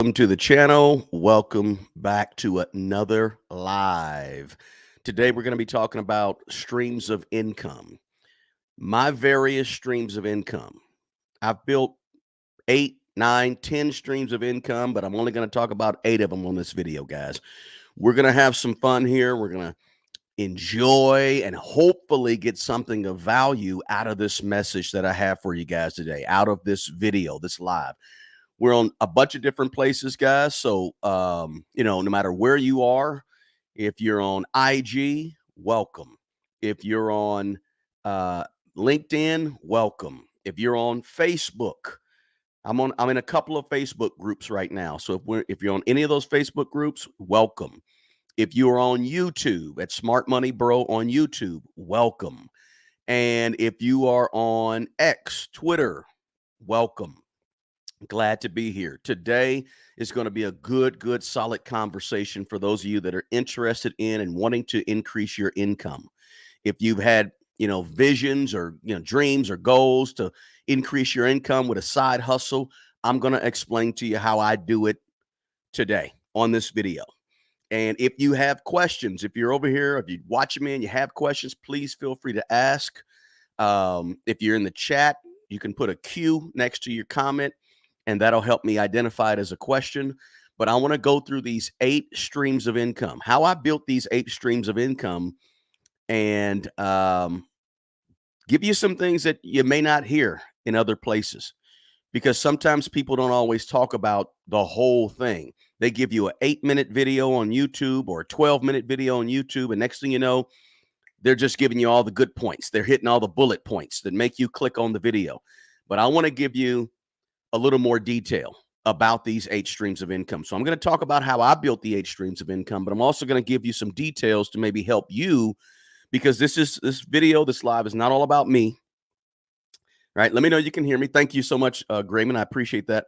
Welcome to the channel. Welcome back to another live. Today we're going to be talking about streams of income. My various streams of income. I've built 8, 9, 10 streams of income, but I'm only going to talk about 8 of them on this video, guys. We're going to have some fun here. We're going to enjoy and hopefully get something of value out of this message that I have for you guys today, out of this video, this live. We're on a bunch of different places, guys. So, no matter where you are, if you're on IG, welcome. If you're on LinkedIn, welcome. If you're on Facebook, I'm in a couple of Facebook groups right now. So if you're on any of those Facebook groups, welcome. If you're on YouTube at Smart Money Bro on YouTube, welcome. And if you are on X, Twitter, welcome. Glad to be here. Today is going to be a good, solid conversation for those of you that are interested in and wanting to increase your income. If you've had, visions or, dreams or goals to increase your income with a side hustle, I'm going to explain to you how I do it today on this video. And if you have questions, if you're over here, if you're watching me and you have questions, please feel free to ask. If you're in the chat, you can put a Q next to your comment, and that'll help me identify it as a question. But I want to go through these 8 streams of income, how I built these 8 streams of income, and give you some things that you may not hear in other places, because sometimes people don't always talk about the whole thing. They give you an 8-minute video on YouTube or a 12-minute video on YouTube, and next thing you know, they're just giving you all the good points. They're hitting all the bullet points that make you click on the video. But I want to give you a little more detail about these 8 streams of income. So I'm going to talk about how I built the 8 streams of income, but I'm also going to give you some details to maybe help you, because this live is not all about me. Right? Let me know you can hear me. Thank you so much, Grayman. I appreciate that.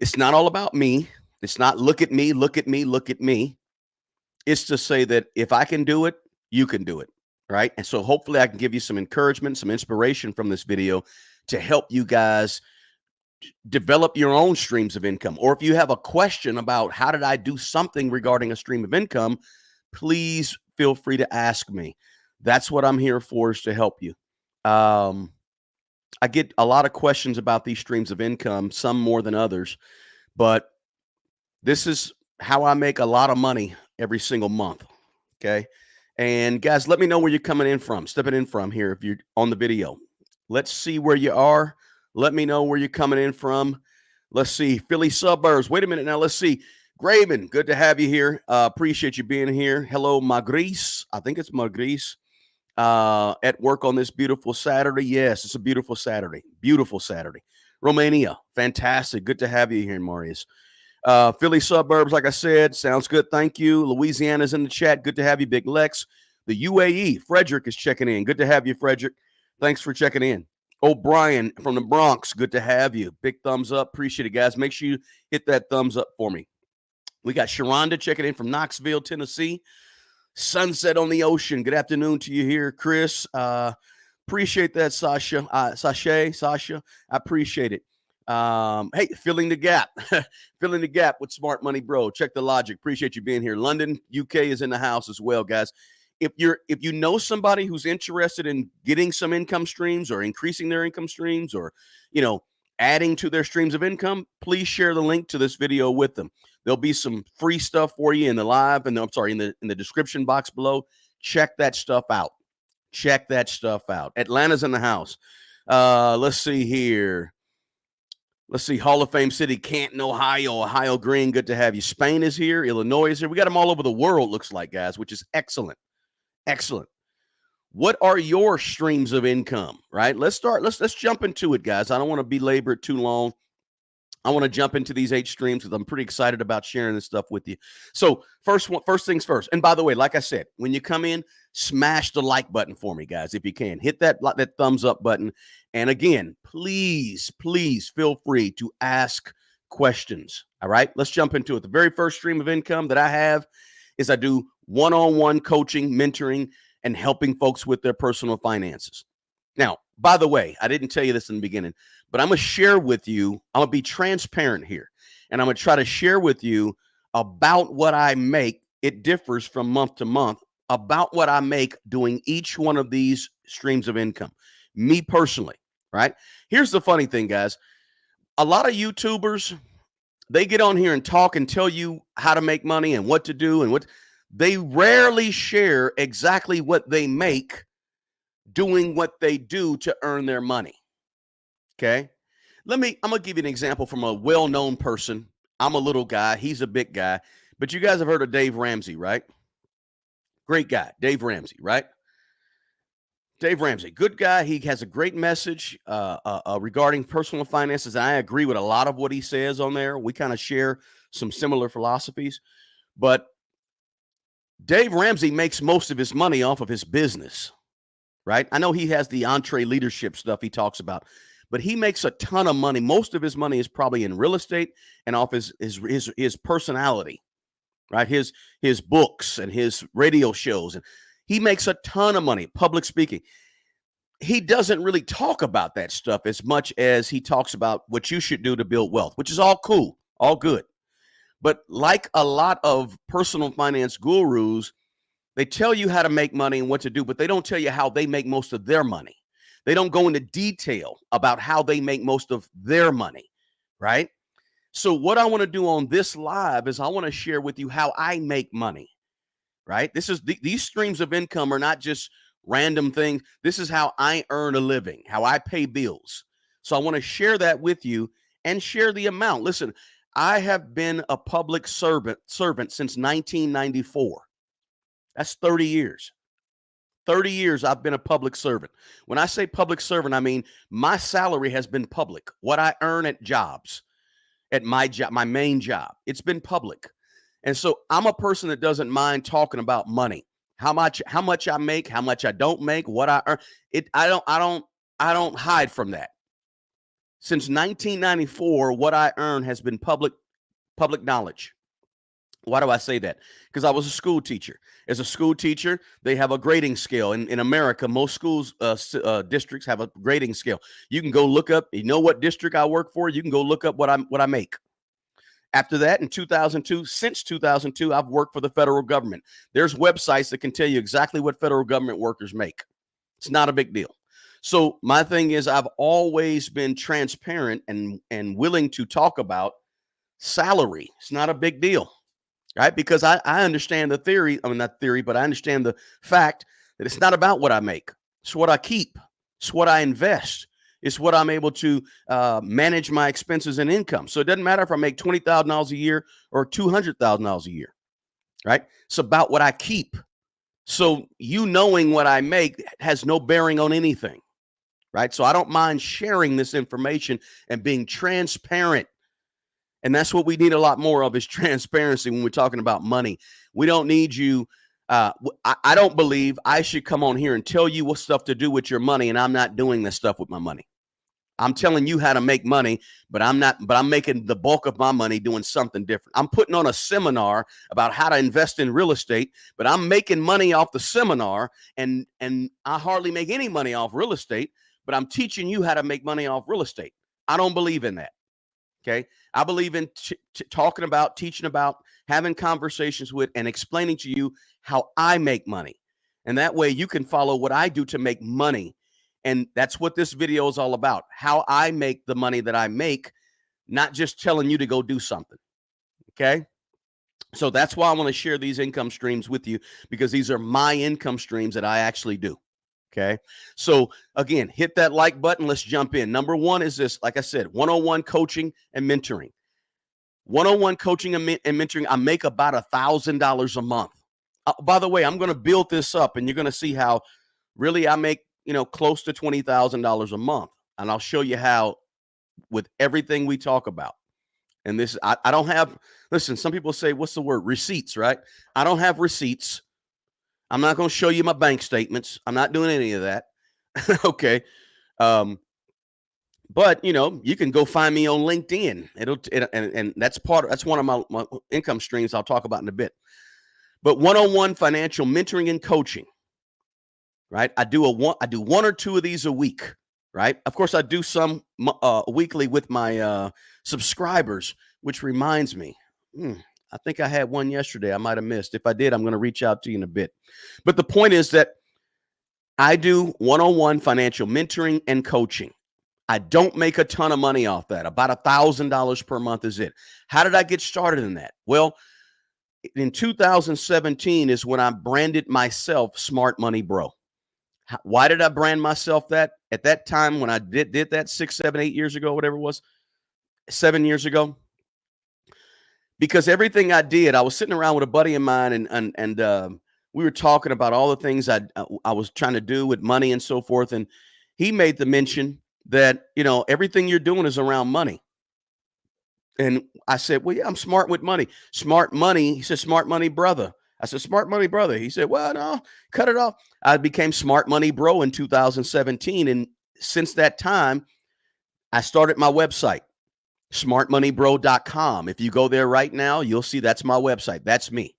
It's not all about me. It's not look at me, look at me, look at me. It's to say that if I can do it, you can do it. Right? And so hopefully I can give you some encouragement, some inspiration from this video to help you guys develop your own streams of income. Or if you have a question about how did I do something regarding a stream of income, please feel free to ask me. That's what I'm here for, is to help you. I get a lot of questions about these streams of income, some more than others, but this is how I make a lot of money every single month. Okay. And guys, let me know where you're coming in from, stepping in from here. If you're on the video, let's see where you are. Let me know where you're coming in from. Let's see. Philly suburbs. Wait a minute now. Let's see. Graven, good to have you here. Appreciate you being here. Hello, Magris. I think it's Magris. At work on this beautiful Saturday. Yes, it's a beautiful Saturday. Beautiful Saturday. Romania. Fantastic. Good to have you here, Marius. Philly suburbs, like I said, sounds good. Thank you. Louisiana's in the chat. Good to have you, Big Lex. The UAE, Frederick is checking in. Good to have you, Frederick. Thanks for checking in. O'Brien from the Bronx, good to have you. Big thumbs up. Appreciate it, guys. Make sure you hit that thumbs up for me. We got Sharonda checking in from Knoxville, Tennessee. Sunset on the ocean. Good afternoon to you here, Chris. Appreciate that, Sasha. Sasha. I appreciate it. Hey, filling the gap. Filling the gap with Smart Money Bro. Check the logic. Appreciate you being here. London, UK is in the house as well, guys. If you know somebody who's interested in getting some income streams or increasing their income streams, or adding to their streams of income, please share the link to this video with them. There'll be some free stuff for you in the live, and in the description box below. Check that stuff out. Check that stuff out. Atlanta's in the house. Let's see here. Let's see. Hall of Fame City, Canton, Ohio. Ohio Green, good to have you. Spain is here. Illinois is here. We got them all over the world, looks like, guys, which is excellent. Excellent. What are your streams of income, right? Let's jump into it, guys. I don't want to belabor it too long. I want to jump into these 8 streams because I'm pretty excited about sharing this stuff with you. So first things first. And by the way, like I said, when you come in, smash the like button for me, guys, if you can. Hit that thumbs up button. And again, please feel free to ask questions. All right, let's jump into it. The very first stream of income that I have is I do one-on-one coaching, mentoring, and helping folks with their personal finances. Now, by the way, I didn't tell you this in the beginning, but I'm going to share with you, I'm going to be transparent here. and I'm going to try to share with you about what I make. It differs from month to month about what I make doing each one of these streams of income. Me personally, right? Here's the funny thing, guys. A lot of YouTubers, they get on here and talk and tell you how to make money and what to do and what they rarely share exactly what they make doing what they do to earn their money. Okay. I'm going to give you an example from a well-known person. I'm a little guy. He's a big guy, but you guys have heard of Dave Ramsey, right? Great guy, Dave Ramsey, right? Dave Ramsey, good guy. He has a great message regarding personal finances. I agree with a lot of what he says on there. We kind of share some similar philosophies, but Dave Ramsey makes most of his money off of his business, right? I know he has the entree leadership stuff he talks about, but he makes a ton of money. Most of his money is probably in real estate and off his personality, right? His books and his radio shows, and he makes a ton of money. Public speaking. He doesn't really talk about that stuff as much as he talks about what you should do to build wealth, which is all cool, all good. But like a lot of personal finance gurus, they tell you how to make money and what to do, but they don't tell you how they make most of their money. They don't go into detail about how they make most of their money, right? So what I want to do on this live is I want to share with you how I make money, right? These streams of income are not just random things. This is how I earn a living, how I pay bills. So I want to share that with you and share the amount. Listen, I have been a public servant since 1994. That's 30 years. 30 years I've been a public servant. When I say public servant, I mean my salary has been public. What I earn at jobs, at my job, my main job, it's been public. And so I'm a person that doesn't mind talking about money. How much I make, how much I don't make, what I earn. I don't hide from that. Since 1994, what I earn has been public knowledge. Why do I say that? Because I was a school teacher. As a school teacher, they have a grading scale. In America, most schools, districts have a grading scale. You can go look up, you know what district I work for? You can go look up what I make. After that, in 2002, since 2002, I've worked for the federal government. There's websites that can tell you exactly what federal government workers make. It's not a big deal. So my thing is I've always been transparent and willing to talk about salary. It's not a big deal, right? Because I understand the theory. I mean, not theory, but I understand the fact that it's not about what I make. It's what I keep. It's what I invest. It's what I'm able to manage my expenses and income. So it doesn't matter if I make $20,000 a year or $200,000 a year, right? It's about what I keep. So you knowing what I make has no bearing on anything, right? So I don't mind sharing this information and being transparent. And that's what we need a lot more of is transparency when we're talking about money. We don't need you. I don't believe I should come on here and tell you what stuff to do with your money, and I'm not doing this stuff with my money. I'm telling you how to make money, but I'm making the bulk of my money doing something different. I'm putting on a seminar about how to invest in real estate, but I'm making money off the seminar, and I hardly make any money off real estate, but I'm teaching you how to make money off real estate. I don't believe in that. Okay. I believe in talking about, teaching about, having conversations with, and explaining to you how I make money. And that way you can follow what I do to make money. And that's what this video is all about, how I make the money that I make, not just telling you to go do something. Okay. So that's why I want to share these income streams with you, because these are my income streams that I actually do. Okay. So again, hit that like button. Let's jump in. Number one is this, like I said, 101 coaching and mentoring. 101 coaching and mentoring. I make about $1,000 a month. By the way, I'm going to build this up and you're going to see how really I make, close to $20,000 a month. And I'll show you how with everything we talk about. And this, I don't have, listen, some people say, what's the word? Receipts, right? I don't have receipts. I'm not going to show you my bank statements. I'm not doing any of that. Okay. But you can go find me on LinkedIn. And that's one of my income streams I'll talk about in a bit. But 101 financial mentoring and coaching, right? I do one or two of these a week, right? Of course, I do some weekly with my subscribers, which reminds me, I think I had one yesterday. I might have missed. If I did, I'm going to reach out to you in a bit. But the point is that I do one-on-one financial mentoring and coaching. I don't make a ton of money off that. About $1,000 per month is it. How did I get started in that? Well, in 2017 is when I branded myself Smart Money Bro. Why did I brand myself that? At that time when I did that 6, 7, 8 years ago, whatever it was, 7 years ago, because everything I did, I was sitting around with a buddy of mine and we were talking about all the things I was trying to do with money and so forth. And he made the mention that, everything you're doing is around money. And I said, well, yeah, I'm smart with money. Smart money. He said, smart money, brother. I said, smart money, brother. He said, well, no, cut it off. I became Smart Money Bro in 2017. And since that time, I started my website, smartmoneybro.com. If you go there right now, you'll see that's my website. That's me.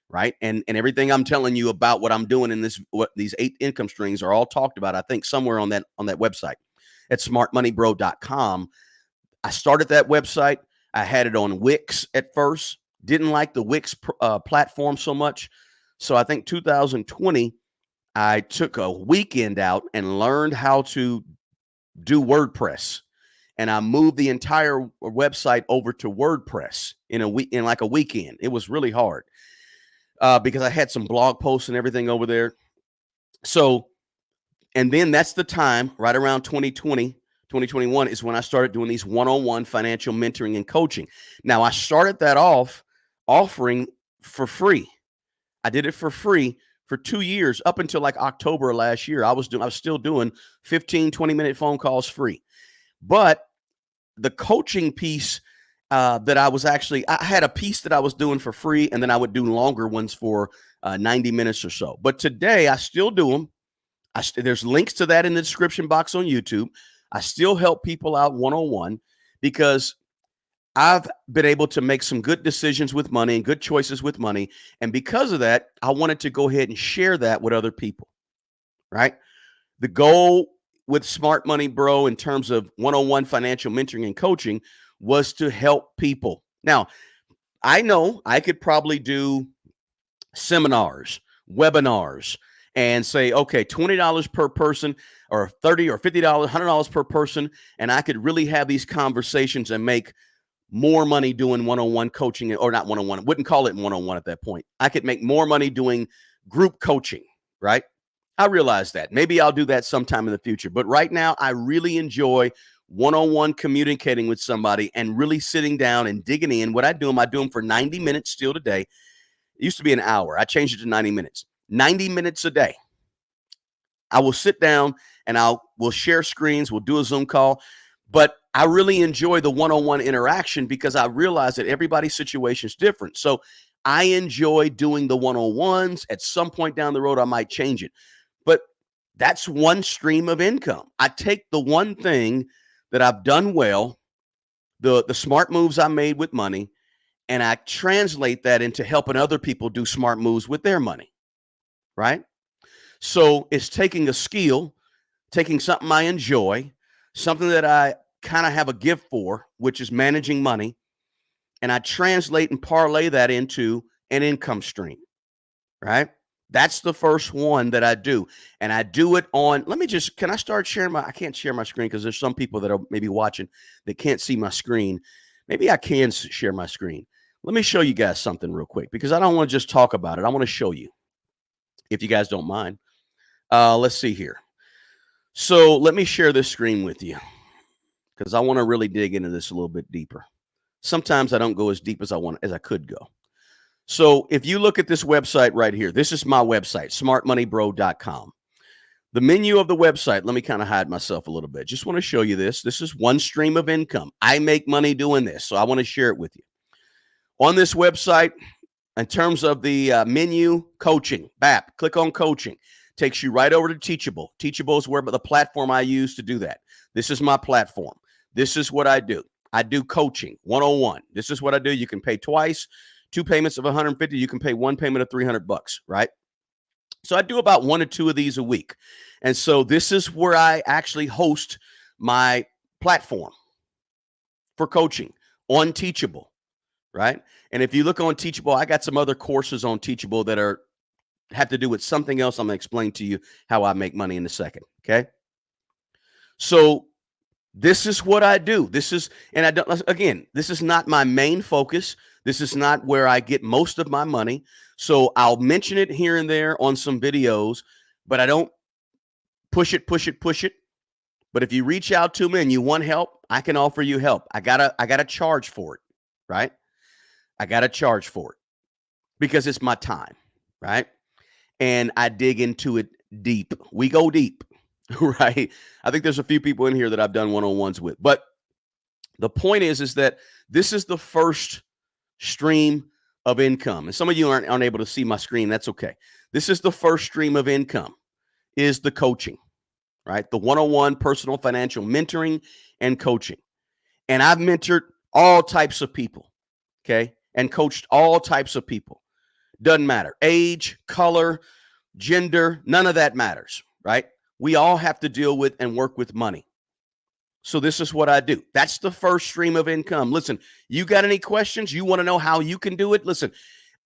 Right. And everything I'm telling you about what I'm doing in these 8 income streams are all talked about, I think, somewhere on that website at smartmoneybro.com. I started that website. I had it on Wix at first. Didn't like the Wix platform so much. So I think 2020, I took a weekend out and learned how to do WordPress. And I moved the entire website over to WordPress in like a weekend. It was really hard because I had some blog posts and everything over there. So, and then that's the time right around 2020. 2021 is when I started doing these one-on-one financial mentoring and coaching. Now, I started that off offering for free. I did it for free for 2 years up until like October of last year. I was still doing 15, 20-minute phone calls free. But the coaching piece that I had a piece that I was doing for free, and then I would do longer ones for 90 minutes or so. But today I still do them. There's links to that in the description box on YouTube. I still help people out one-on-one because I've been able to make some good decisions with money and good choices with money. And because of that, I wanted to go ahead and share that with other people, right? The goal with Smart Money Bro in terms of one-on-one financial mentoring and coaching was to help people. Now, I know I could probably do seminars, webinars, and say, okay, $20 per person or $30 or $50, $100 per person. And I could really have these conversations and make more money doing one-on-one coaching, or not one-on-one. I wouldn't call it one-on-one at that point. I could make more money doing group coaching, right? I realize that. Maybe I'll do that sometime in the future. But right now, I really enjoy one-on-one communicating with somebody and really sitting down and digging in. What I do them for 90 minutes still today. It used to be an hour. I changed it to 90 minutes. 90 minutes a day. I will sit down and we'll share screens. We'll do a Zoom call. But I really enjoy the one-on-one interaction because I realize that everybody's situation is different. So I enjoy doing the one-on-ones. At some point down the road, I might change it. But that's one stream of income. I take the one thing that I've done well, the smart moves I made with money, and I translate that into helping other people do smart moves with their money, right? So it's taking a skill, taking something I enjoy, something that I kind of have a gift for, which is managing money, and I translate and parlay that into an income stream, right? That's the first one that I do. And I do it on, can I start sharing I can't share my screen because there's some people that are maybe watching that can't see my screen. Maybe I can share my screen. Let me show you guys something real quick because I don't want to just talk about it. I want to show you, if you guys don't mind. Let's see here. So let me share this screen with you because I want to really dig into this a little bit deeper. Sometimes I don't go as deep as I could go. So if you look at this website right here, this is my website, smartmoneybro.com. The menu of the website, let me kind of hide myself a little bit. Just want to show you this. This is one stream of income. I make money doing this, so I want to share it with you. On this website, in terms of the menu, coaching, BAP, click on coaching. Takes you right over to Teachable. Teachable is the platform I use to do that. This is my platform. This is what I do. I do coaching, one-on-one. This is what I do. You can pay twice, 2 payments of $150. You can pay 1 payment of $300, right? So I do about 1 or 2 of these a week. And so this is where I actually host my platform. for coaching on Teachable, right? And if you look on Teachable, I got some other courses on Teachable that have to do with something else. I'm going to explain to you how I make money in a second, okay? So this is what I do. And I don't, again, this is not my main focus. This is not where I get most of my money. So I'll mention it here and there on some videos, but I don't push it. But if you reach out to me and you want help, I can offer you help. I gotta charge for it, right? I gotta charge for it because it's my time, right? And I dig into it deep. We go deep, right? I think there's a few people in here that I've done one-on-ones with. But the point is that this is the first stream of income. And some of you aren't able to see my screen. That's okay. This is the first stream of income, is the coaching, right? The one-on-one personal financial mentoring and coaching. And I've mentored all types of people, okay? And coached all types of people. Doesn't matter. Age, color, gender, none of that matters, right? We all have to deal with and work with money. So this is what I do. That's the first stream of income. Listen, you got any questions? You want to know how you can do it? Listen,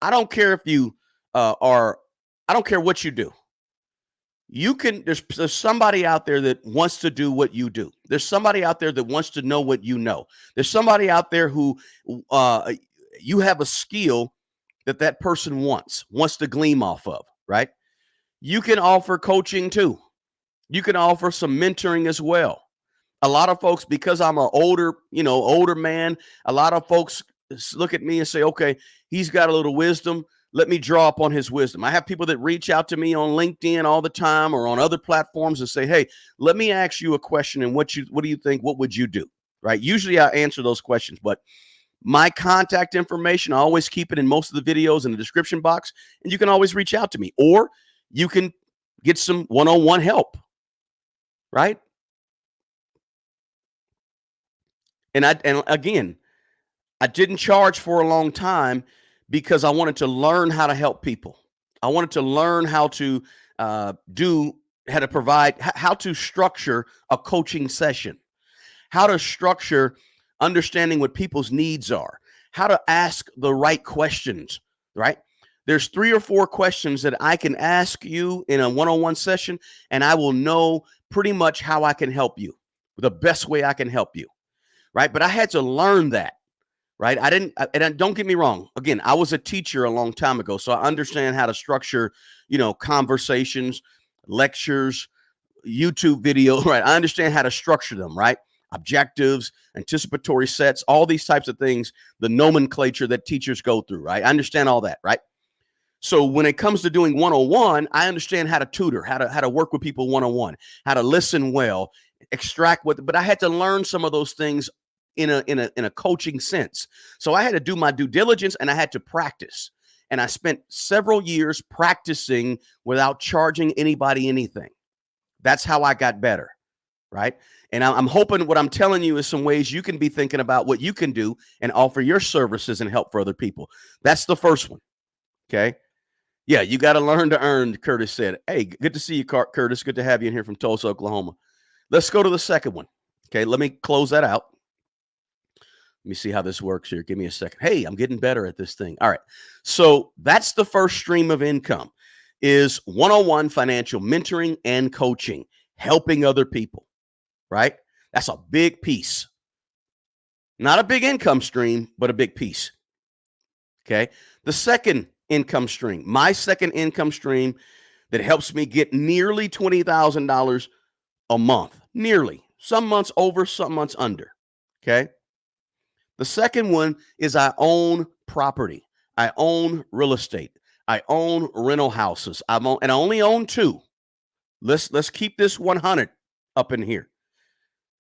I don't care if you I don't care what you do. You can, there's somebody out there that wants to do what you do. There's somebody out there that wants to know what you know. There's somebody out there who you have a skill that person wants to glean off of, right? You can offer coaching too. You can offer some mentoring as well. A lot of folks, because I'm an older man, a lot of folks look at me and say, okay, he's got a little wisdom. Let me draw upon his wisdom. I have people that reach out to me on LinkedIn all the time or on other platforms and say, hey, let me ask you a question. And what do you think? What would you do? Right? Usually I answer those questions, but my contact information, I always keep it in most of the videos in the description box, and you can always reach out to me, or you can get some one-on-one help, right? And again, I didn't charge for a long time because I wanted to learn how to help people. I wanted to learn how to provide, how to structure a coaching session, how to structure understanding what people's needs are, how to ask the right questions, right? There's 3 or 4 questions that I can ask you in a one-on-one session, and I will know pretty much how I can help you, the best way I can help you, right? But I had to learn that, right? And don't get me wrong. Again, I was a teacher a long time ago, so I understand how to structure, conversations, lectures, YouTube video, right? I understand how to structure them, right? Objectives, anticipatory sets, all these types of things, the nomenclature that teachers go through, right? I understand all that, right? So when it comes to doing one-on-one, I understand how to tutor, how to work with people one-on-one, how to listen well, extract but I had to learn some of those things in a coaching sense. So I had to do my due diligence and I had to practice. And I spent several years practicing without charging anybody anything. That's how I got better, right? And I'm hoping what I'm telling you is some ways you can be thinking about what you can do and offer your services and help for other people. That's the first one, okay? Yeah, you got to learn to earn, Curtis said. Hey, good to see you, Curtis. Good to have you in here from Tulsa, Oklahoma. Let's go to the second one. Okay, let me close that out. Let me see how this works here. Give me a second. Hey, I'm getting better at this thing. All right. So that's the first stream of income, is one-on-one financial mentoring and coaching, helping other people, right? That's a big piece. Not a big income stream, but a big piece. Okay. The second income stream, my second income stream that helps me get nearly $20,000 a month, nearly. Some months over, some months under. Okay. The second one is I own property. I own real estate. I own rental houses. And I only own 2. Let's keep this 100 up in here.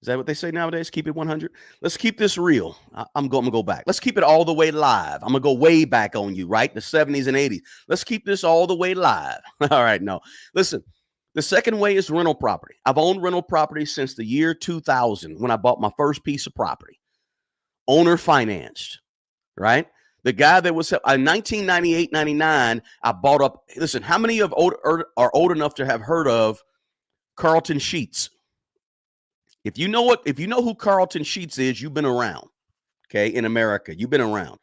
Is that what they say nowadays? Keep it 100. Let's keep this real. I'm going to go back. Let's keep it all the way live. I'm going to go way back on you, right? The 70s and 80s. Let's keep this all the way live. All right. No, listen, the second way is rental property. I've owned rental property since the year 2000 when I bought my first piece of property. Owner financed, right? The guy that was in 1998, 99, I bought up. Listen, how many are old enough to have heard of Carlton Sheets? If you know who Carlton Sheets is, you've been around. okay, in America. You've been around.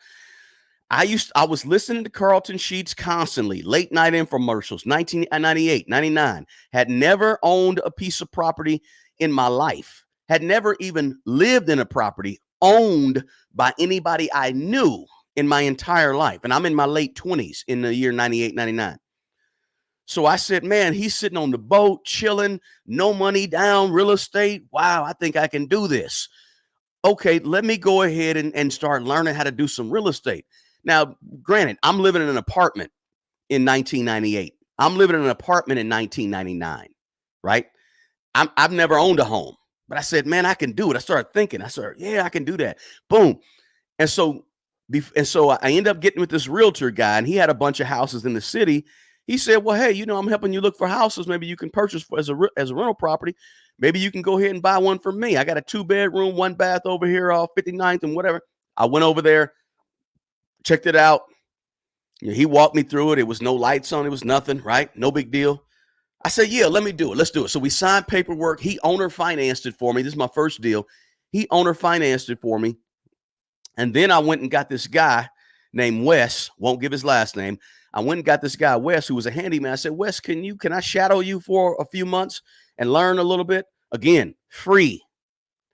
I was listening to Carlton Sheets constantly, late night infomercials, 1998, 99. Had never owned a piece of property in my life. Had never even lived in a property owned by anybody I knew in my entire life. And I'm in my late 20s in the year 98, 99. So I said, man, he's sitting on the boat, chilling, no money down, real estate. Wow, I think I can do this. Okay, let me go ahead and start learning how to do some real estate. Now, granted, I'm living in an apartment in 1998. I'm living in an apartment in 1999, right? I've never owned a home, but I said, man, I can do it. I started thinking, yeah, I can do that. Boom. And so I ended up getting with this realtor guy, and he had a bunch of houses in the city. He said, well, hey, I'm helping you look for houses. Maybe you can purchase as a rental property. Maybe you can go ahead and buy one from me. I got a 2-bedroom, 1 bath over here off 59th and whatever. I went over there, checked it out. He walked me through it. It was no lights on. It was nothing, right? No big deal. I said, yeah, let me do it. Let's do it. So we signed paperwork. He owner financed it for me. This is my first deal. He owner financed it for me. And then I went and got this guy named Wes, won't give his last name. I went and got this guy, Wes, who was a handyman. I said, Wes, can I shadow you for a few months and learn a little bit? Again, free.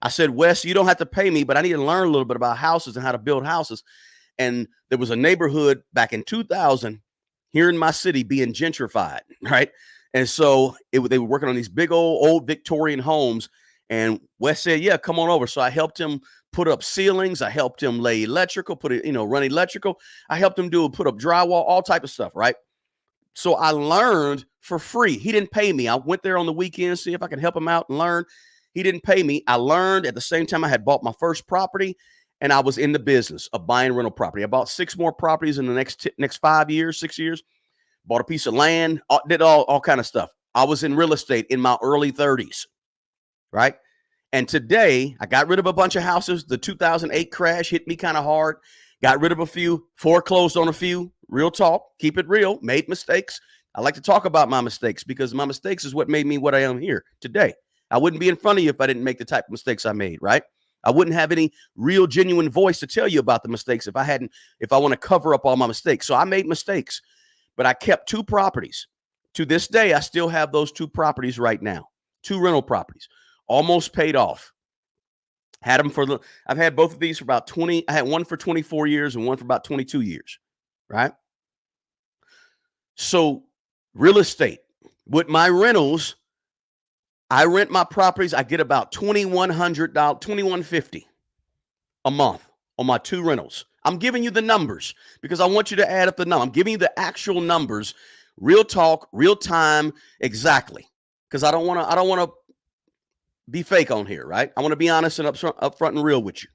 I said, Wes, you don't have to pay me, but I need to learn a little bit about houses and how to build houses. And there was a neighborhood back in 2000 here in my city being gentrified, right? And so they were working on these big old Victorian homes. And Wes said, yeah, come on over. So I helped him put up ceilings. I helped him lay electrical, run electrical. I helped him put up drywall, all type of stuff, right? So I learned for free. He didn't pay me. I went there on the weekend, see if I could help him out and learn. He didn't pay me. I learned at the same time I had bought my first property, and I was in the business of buying rental property. I bought 6 more properties in the next 5 years, 6 years. Bought a piece of land, did all kind of stuff. I was in real estate in my early 30s, right? And today, I got rid of a bunch of houses. The 2008 crash hit me kind of hard. Got rid of a few, foreclosed on a few. Real talk, keep it real, made mistakes. I like to talk about my mistakes because my mistakes is what made me what I am here today. I wouldn't be in front of you if I didn't make the type of mistakes I made, right? I wouldn't have any real genuine voice to tell you about the mistakes if I want to cover up all my mistakes. So I made mistakes, but I kept 2 properties. To this day, I still have those 2 properties right now, 2 rental properties, almost paid off. I've had both of these for about 20. I had one for 24 years and one for about 22 years, right? So real estate with my rentals, I rent my properties. I get about $2,100, $2,150 a month on my 2 rentals. I'm giving you the numbers because I want you to add up the number. I'm giving you the actual numbers, real talk, real time, exactly. Because I don't want to be fake on here, right? I want to be honest and upfront and real with you,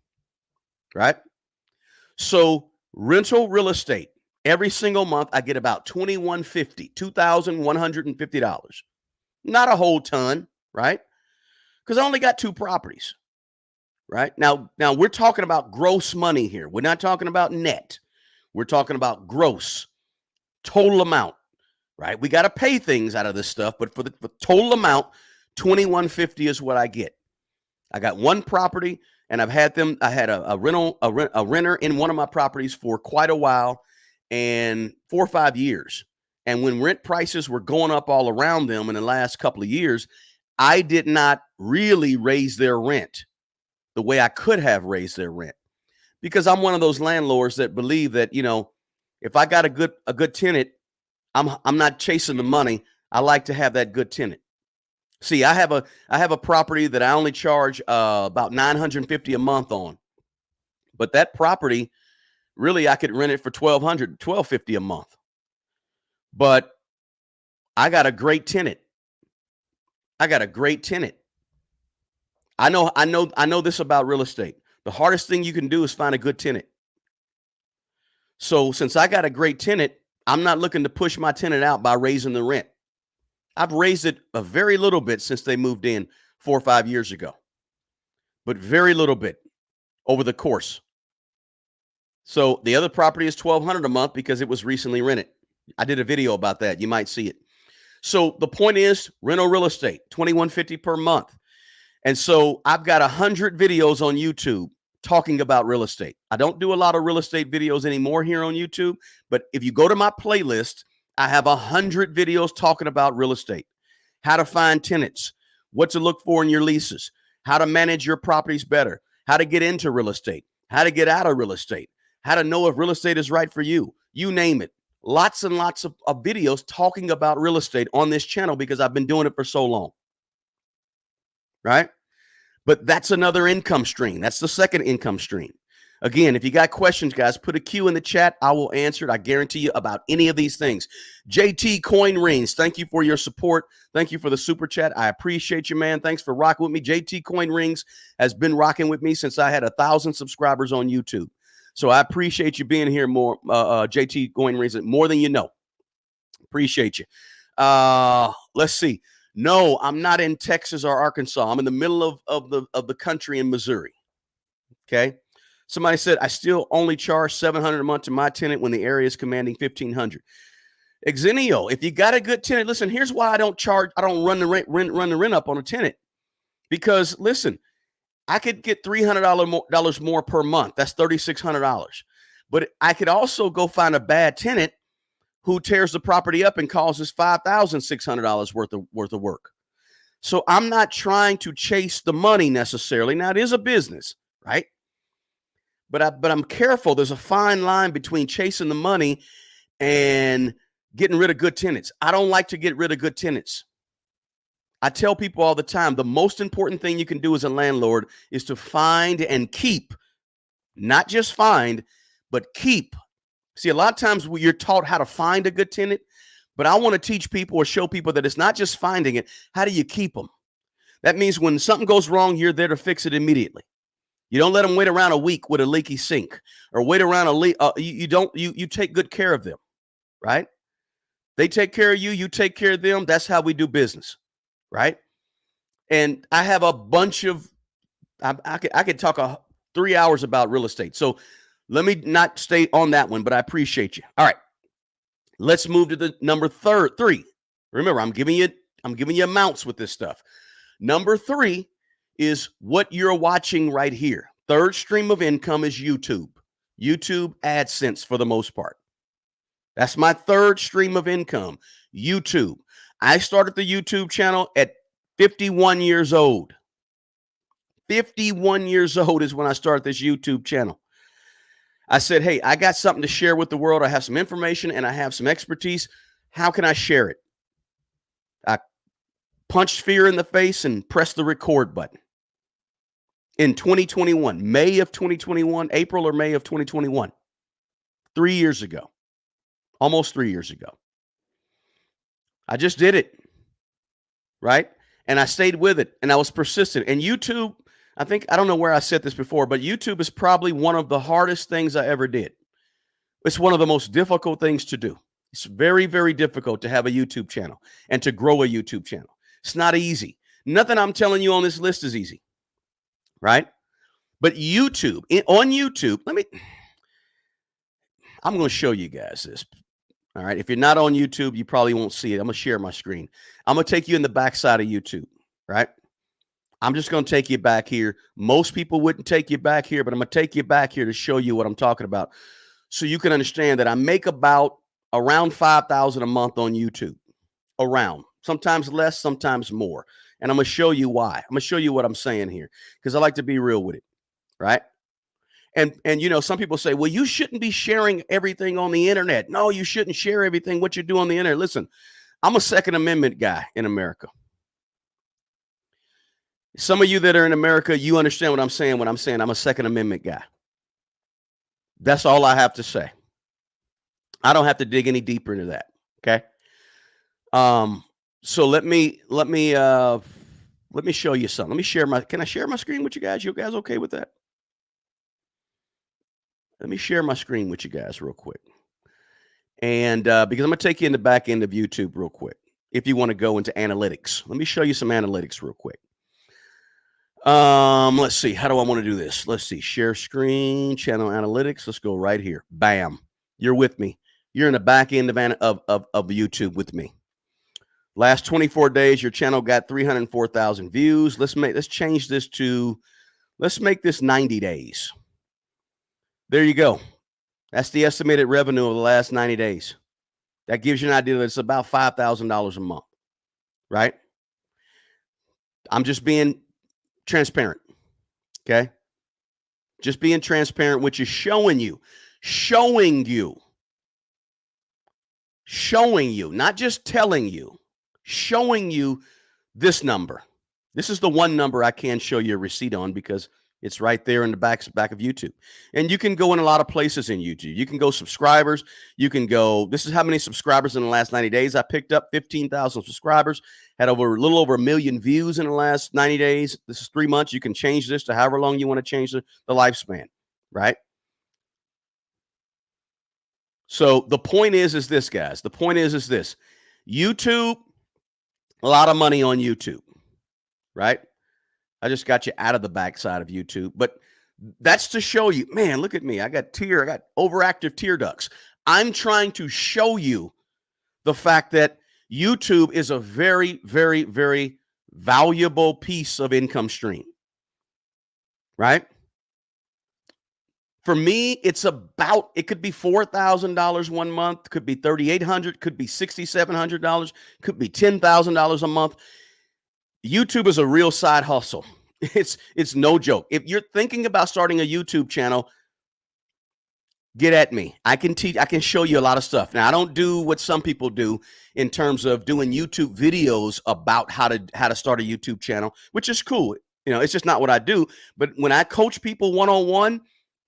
right? So rental real estate, every single month I get about $2,150, $2,150. Not a whole ton, right? Because I only got 2 properties. Right? Now we're talking about gross money here. We're not talking about net. We're talking about gross, total amount, right? We got to pay things out of this stuff, but for the total amount, $2,150 is what I get. I got 1 property, and I had a renter in one of my properties for quite a while, and 4 or 5 years. And when rent prices were going up all around them in the last couple of years, I did not really raise their rent the way I could have raised their rent, because I'm one of those landlords that believe that, if I got a good tenant, I'm not chasing the money. I like to have that good tenant. See, I have a property that I only charge about $950 a month on, but that property really I could rent it for $1,250 a month. But I got a great tenant. I know this about real estate. The hardest thing you can do is find a good tenant. So since I got a great tenant, I'm not looking to push my tenant out by raising the rent. I've raised it a very little bit since they moved in 4 or 5 years ago, but very little bit over the course. So the other property is $1,200 a month because it was recently rented. I did a video about that. You might see it. So the point is, rental real estate, $2,150 per month. And so I've got 100 videos on YouTube talking about real estate. I don't do a lot of real estate videos anymore here on YouTube, but if you go to my playlist, I have 100 videos talking about real estate, how to find tenants, what to look for in your leases, how to manage your properties better, how to get into real estate, how to get out of real estate, how to know if real estate is right for you. You name it. Lots and lots of videos talking about real estate on this channel because I've been doing it for so long. Right? But that's another income stream. That's the second income stream. Again, if you got questions, guys, put a Q in the chat. I will answer it. I guarantee you about any of these things. JT Coin Rings, thank you for your support. Thank you for the super chat. I appreciate you, man. Thanks for rocking with me. JT Coin Rings has been rocking with me since I had 1,000 subscribers on YouTube. So I appreciate you being here more, JT Coin Rings, more than you know. Appreciate you. Let's see. No, I'm not in Texas or Arkansas. I'm in the middle of the country in Missouri. Okay. Somebody said, I still only charge $700 a month to my tenant when the area is commanding $1,500. Exenio, if you got a good tenant, listen, here's why I don't run the rent up on a tenant. Because listen, I could get $300 more per month. That's $3,600. But I could also go find a bad tenant who tears the property up and causes $5,600 worth of work. So I'm not trying to chase the money necessarily. Now it is a business, right? But I'm careful. There's a fine line between chasing the money and getting rid of good tenants. I don't like to get rid of good tenants. I tell people all the time, the most important thing you can do as a landlord is to find and keep, not just find, but keep. See, a lot of times you're taught how to find a good tenant, but I want to teach people or show people that it's not just finding it. How do you keep them? That means when something goes wrong, you're there to fix it immediately. You don't let them wait around a week with a leaky sink or wait around a leak. You take good care of them, right? They take care of you. You take care of them. That's how we do business, right? And I have a bunch of, I could talk 3 hours about real estate. So let me not stay on that one, but I appreciate you. All right, let's move to the number three. Remember, I'm giving you amounts with this stuff. Number 3 is what you're watching right here. Third stream of income is YouTube. YouTube AdSense for the most part. That's my third stream of income, YouTube. I started the YouTube channel at 51 years old. 51 years old is when I started this YouTube channel. I said, hey, I got something to share with the world. I have some information and I have some expertise. How can I share it? I punched fear in the face and pressed the record button. In 2021, May of 2021, April or May of 2021, 3 years ago, almost 3 years ago. I just did it, right? And I stayed with it and I was persistent. And YouTube, I don't know where I said this before, but YouTube is probably one of the hardest things I ever did. It's one of the most difficult things to do. It's very, very difficult to have a YouTube channel and to grow a YouTube channel. It's not easy. Nothing I'm telling you on this list is easy, right? But YouTube, on YouTube, I'm going to show you guys this. All right. If you're not on YouTube, you probably won't see it. I'm going to share my screen. I'm going to take you in the backside of YouTube, right? I'm just going to take you back here. Most people wouldn't take you back here, but I'm going to take you back here to show you what I'm talking about so you can understand that I make around $5,000 a month on YouTube. Around. Sometimes less, sometimes more. And I'm going to show you why. I'm going to show you what I'm saying here because I like to be real with it, right? And you know, some people say, well, you shouldn't be sharing everything on the internet. No, you shouldn't share everything what you do on the internet. Listen, I'm a Second Amendment guy in America. Some of you that are in America, you understand what I'm saying when I'm saying I'm a Second Amendment guy. That's all I have to say. I don't have to dig any deeper into that. Okay. So let me show you something. Can I share my screen with you guys? You guys okay with that? Let me share my screen with you guys real quick. And because I'm going to take you in the back end of YouTube real quick. If you want to go into analytics, let me show you some analytics real quick. Let's see. How do I want to do this? Let's see. Share screen, channel analytics. Let's go right here. Bam. You're with me. You're in the back end of YouTube with me. Last 24 days, your channel got 304,000 views. Let's change this to, Let's make this 90 days. There you go. That's the estimated revenue of the last 90 days. That gives you an idea that it's about $5,000 a month, right? I'm just being transparent, okay? Just being transparent, which is showing you, not just telling you, showing you this number. This is the one number I can show you a receipt on because it's right there in the back of YouTube. And you can go in a lot of places in YouTube. You can go subscribers. You can go, this is how many subscribers in the last 90 days I picked up, 15,000 subscribers, had a little over 1 million views in the last 90 days. This is 3 months. You can change this to however long you want to change the lifespan, right? So the point is this, guys. The point is this. YouTube, a lot of money on YouTube, right? I just got you out of the backside of YouTube, but that's to show you, man, look at me. I got overactive tear ducts. I'm trying to show you the fact that YouTube is a very, very, very valuable piece of income stream, right? For me, it's about, it could be $4,000 one month, could be $3,800, could be $6,700, could be $10,000 a month. YouTube is a real side hustle. It's no joke. If you're thinking about starting a YouTube channel, get at me. I can teach, I can show you a lot of stuff. Now, I don't do what some people do in terms of doing YouTube videos about how to start a YouTube channel, which is cool. You know, it's just not what I do. But when I coach people one-on-one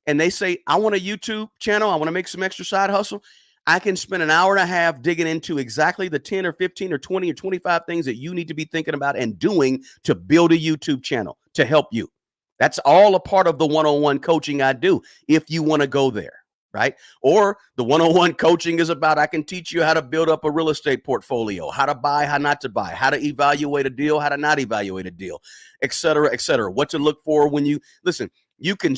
and they say, I want a YouTube channel, I want to make some extra side hustle, I can spend an hour and a half digging into exactly the 10 or 15 or 20 or 25 things that you need to be thinking about and doing to build a YouTube channel to help you. That's all a part of the one-on-one coaching I do if you want to go there, right? Or the one-on-one coaching is about, I can teach you how to build up a real estate portfolio, how to buy, how not to buy, how to evaluate a deal, how to not evaluate a deal, et cetera, what to look for when you, listen, you can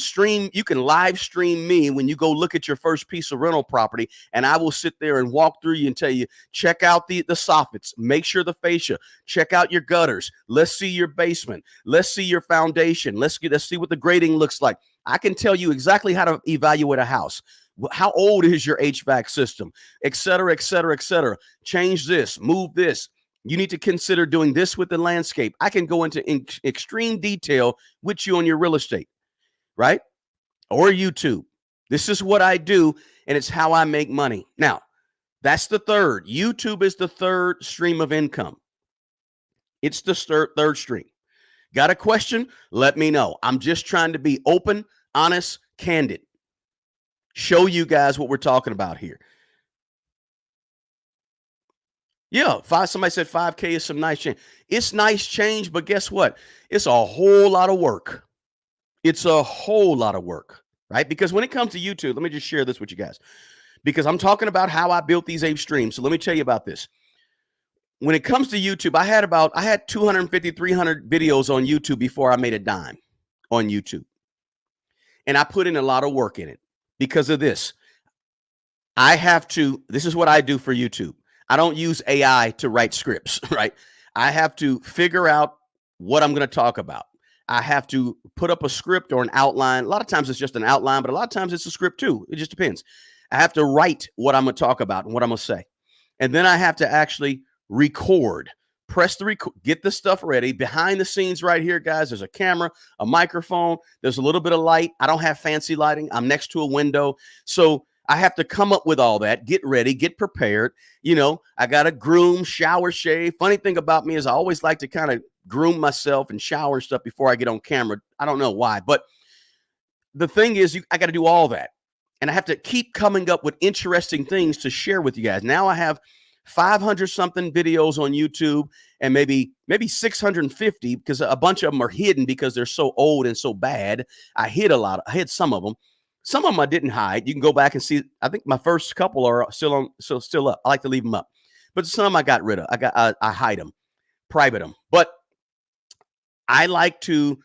live stream me when you go look at your first piece of rental property, and I will sit there and walk through you and tell you, check out the soffits, make sure the fascia, check out your gutters. Let's see your basement. Let's see your foundation. Let's see what the grading looks like. I can tell you exactly how to evaluate a house. How old is your HVAC system, et cetera, et cetera, et cetera. Change this, move this. You need to consider doing this with the landscape. I can go into extreme detail with you on your real estate, right? Or YouTube. This is what I do, and it's how I make money. Now, that's the third. YouTube is the third stream of income. It's the third stream. Got a question? Let me know. I'm just trying to be open, honest, candid. Show you guys what we're talking about here. Yeah, somebody said 5K is some nice change. It's nice change, but guess what? It's a whole lot of work. It's a whole lot of work, right? Because when it comes to YouTube, let me just share this with you guys, because I'm talking about how I built these 8 streams. So let me tell you about this. When it comes to YouTube, I had 250, 300 videos on YouTube before I made a dime on YouTube. And I put in a lot of work in it because of this. This is what I do for YouTube. I don't use AI to write scripts, right? I have to figure out what I'm going to talk about. I have to put up a script or an outline. A lot of times it's just an outline, but a lot of times it's a script too. It just depends. I have to write what I'm going to talk about and what I'm going to say. And then I have to actually record, press the record, get the stuff ready. Behind the scenes right here, guys, there's a camera, a microphone. There's a little bit of light. I don't have fancy lighting. I'm next to a window. So I have to come up with all that, get ready, get prepared. You know, I got to groom, shower, shave. Funny thing about me is I always like to kind of groom myself and shower and stuff before I get on camera. I don't know why, but the thing is, I got to do all that. And I have to keep coming up with interesting things to share with you guys. Now I have 500 something videos on YouTube and maybe 650 because a bunch of them are hidden because they're so old and so bad. I hid some of them. Some of them I didn't hide. You can go back and see. I think my first couple are still up. I like to leave them up, but some I got rid of. I hide them, private them. But I like to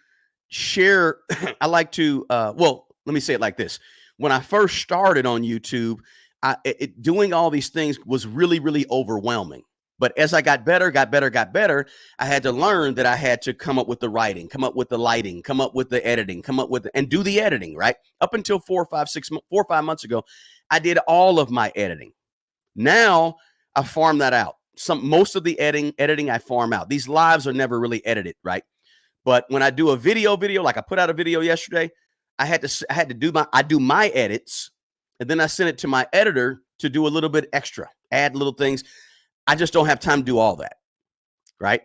share. I like to. Well, let me say it like this. When I first started on YouTube, doing all these things was really, really overwhelming. But as I got better, I had to learn that I had to come up with the writing, come up with the lighting, come up with the editing, and do the editing, right? Up until 4 or 5 months ago, I did all of my editing. Now I farm that out. Most of the editing I farm out. These lives are never really edited, right? But when I do a video, like I put out a video yesterday, I do my edits, and then I send it to my editor to do a little bit extra, add little things. I just don't have time to do all that, right?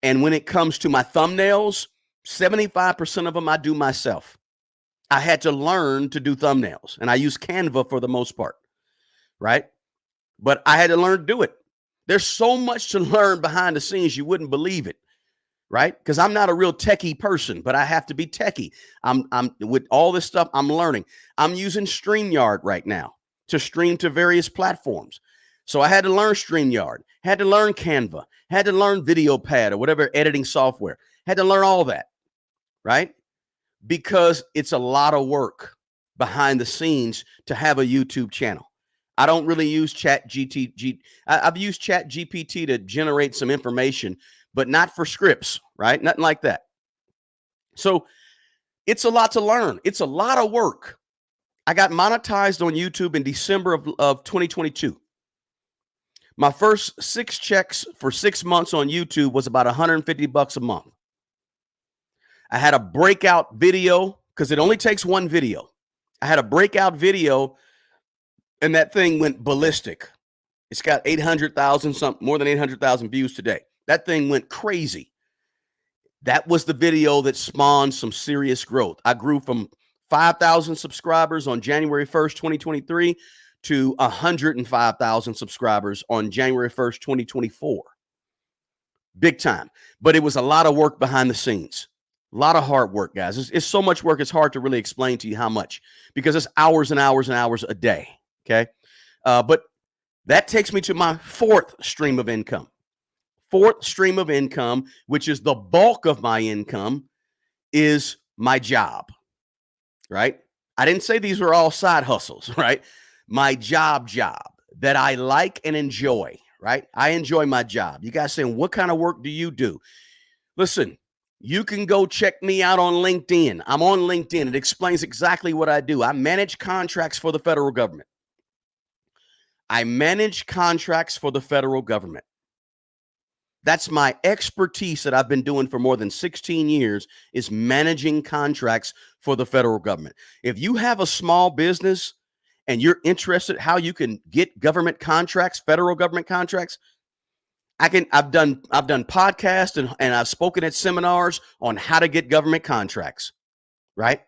And when it comes to my thumbnails, 75% of them I do myself. I had to learn to do thumbnails, and I use Canva for the most part, right? But I had to learn to do it. There's so much to learn behind the scenes, you wouldn't believe it, right? Because I'm not a real techie person, but I have to be techie. I'm with all this stuff, I'm learning. I'm using STREAMYARD right now to stream to various platforms. So I had to learn STREAMYARD, had to learn Canva, had to learn VideoPad or whatever editing software, had to learn all that, right? Because it's a lot of work behind the scenes to have a YouTube channel. I don't really use I've used ChatGPT to generate some information, but not for scripts, right? Nothing like that. So it's a lot to learn. It's a lot of work. I got monetized on YouTube in December of 2022. My first 6 checks for 6 months on YouTube was about $150 a month. I had a breakout video because it only takes one video. I had a breakout video and that thing went ballistic. It's got 800,000, more than 800,000 views today. That thing went crazy. That was the video that spawned some serious growth. I grew from 5,000 subscribers on January 1st, 2023 to 105,000 subscribers on January 1st, 2024. Big time. But it was a lot of work behind the scenes. A lot of hard work, guys. It's so much work, it's hard to really explain to you how much, because it's hours and hours and hours a day, okay? But that takes me to my 4th stream of income. 4th stream of income, which is the bulk of my income, is my job, right? I didn't say these were all side hustles, right? My job that I like and enjoy, right? I enjoy my job. You guys saying, what kind of work do you do? Listen, you can go check me out on LinkedIn. I'm on LinkedIn. It explains exactly what I do. I manage contracts for the federal government. I manage contracts for the federal government. That's my expertise that I've been doing for more than 16 years, is managing contracts for the federal government. If you have a small business and you're interested how you can get government contracts, federal government contracts, I've done podcasts and I've spoken at seminars on how to get government contracts, right?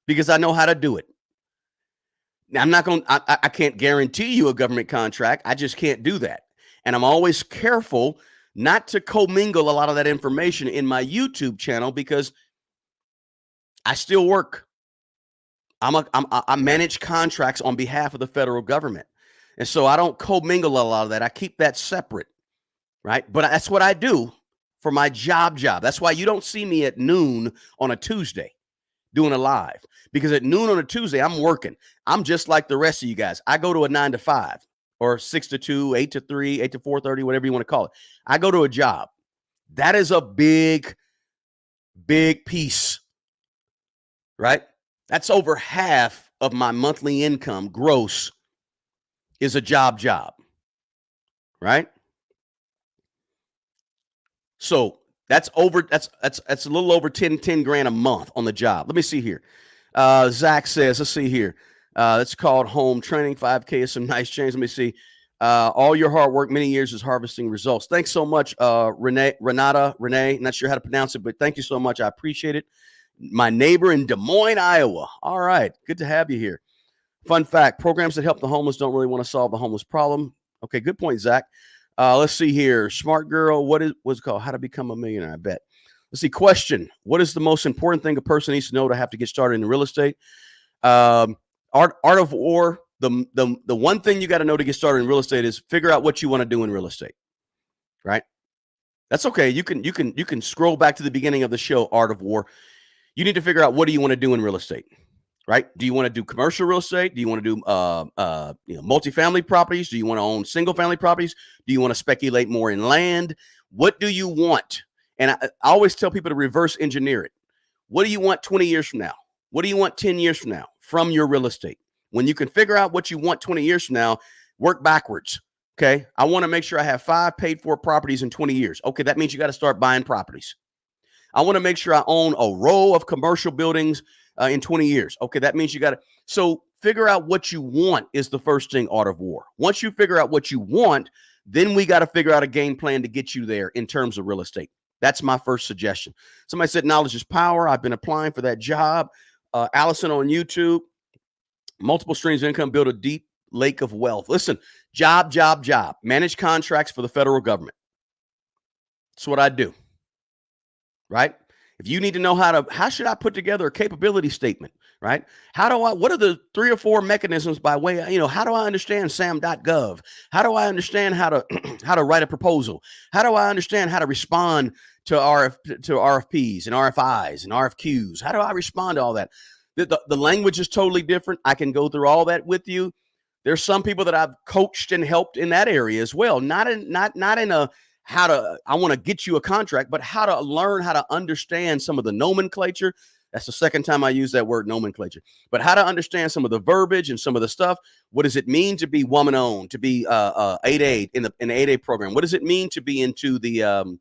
Because I know how to do it. Now, I can't guarantee you a government contract. I just can't do that. And I'm always careful not to commingle a lot of that information in my YouTube channel, because I still work. I manage contracts on behalf of the federal government. And so I don't commingle a lot of that. I keep that separate, right? But that's what I do for my job. That's why you don't see me at noon on a Tuesday doing a live, because at noon on a Tuesday, I'm working. I'm just like the rest of you guys. I go to a 9 to 5 or 6 to 2, 8 to 3, 8 to 4:30, whatever you want to call it. I go to a job. That is a big, big piece, right? That's over half of my monthly income gross is a job, right? So that's a little over 10 grand a month on the job. Let me see here. Zach says, let's see here. It's called home training. 5K is some nice change. Let me see. All your hard work, many years, is harvesting results. Thanks so much, Renee. Not sure how to pronounce it, but thank you so much. I appreciate it. My neighbor in Des Moines, Iowa. All right. Good to have you here. Fun fact, programs that help the homeless don't really want to solve the homeless problem. Okay, good point, Zach. Let's see here. Smart girl, what's it called? How to become a millionaire, I bet. Let's see. Question. What is the most important thing a person needs to know to have to get started in real estate? Art of war. The one thing you got to know to get started in real estate is figure out what you want to do in real estate, right? That's okay. You can scroll back to the beginning of the show, Art of War. You need to figure out, what do you want to do in real estate, right? Do you want to do commercial real estate? Do you want to do multifamily properties? Do you want to own single family properties? Do you want to speculate more in land? What do you want? And I always tell people to reverse engineer it. What do you want 20 years from now? What do you want 10 years from now from your real estate? When you can figure out what you want 20 years from now, work backwards. Okay. I want to make sure I have 5 paid for properties in 20 years. Okay. That means you got to start buying properties. I want to make sure I own a row of commercial buildings in 20 years. Okay. That means you got to. So figure out what you want is the first thing, Art of War. Once you figure out what you want, then we got to figure out a game plan to get you there in terms of real estate. That's my first suggestion. Somebody said knowledge is power. I've been applying for that job. Allison on YouTube, multiple streams of income, build a deep lake of wealth. Listen, job. Manage contracts for the federal government. That's what I do, right? If you need to know how should I put together a capability statement, right? What are the 3 or 4 mechanisms by way of, how do I understand sam.gov? How do I understand how to write a proposal? How do I understand how to respond to RFPs and RFIs and RFQs? How do I respond to all that? The language is totally different. I can go through all that with you. There's some people that I've coached and helped in that area as well. Not in a I want to get you a contract, but how to learn how to understand some of the nomenclature. That's the second time I use that word, nomenclature. But how to understand some of the verbiage and some of the stuff. What does it mean to be woman-owned, to be 8A in the 8A program? What does it mean to be into the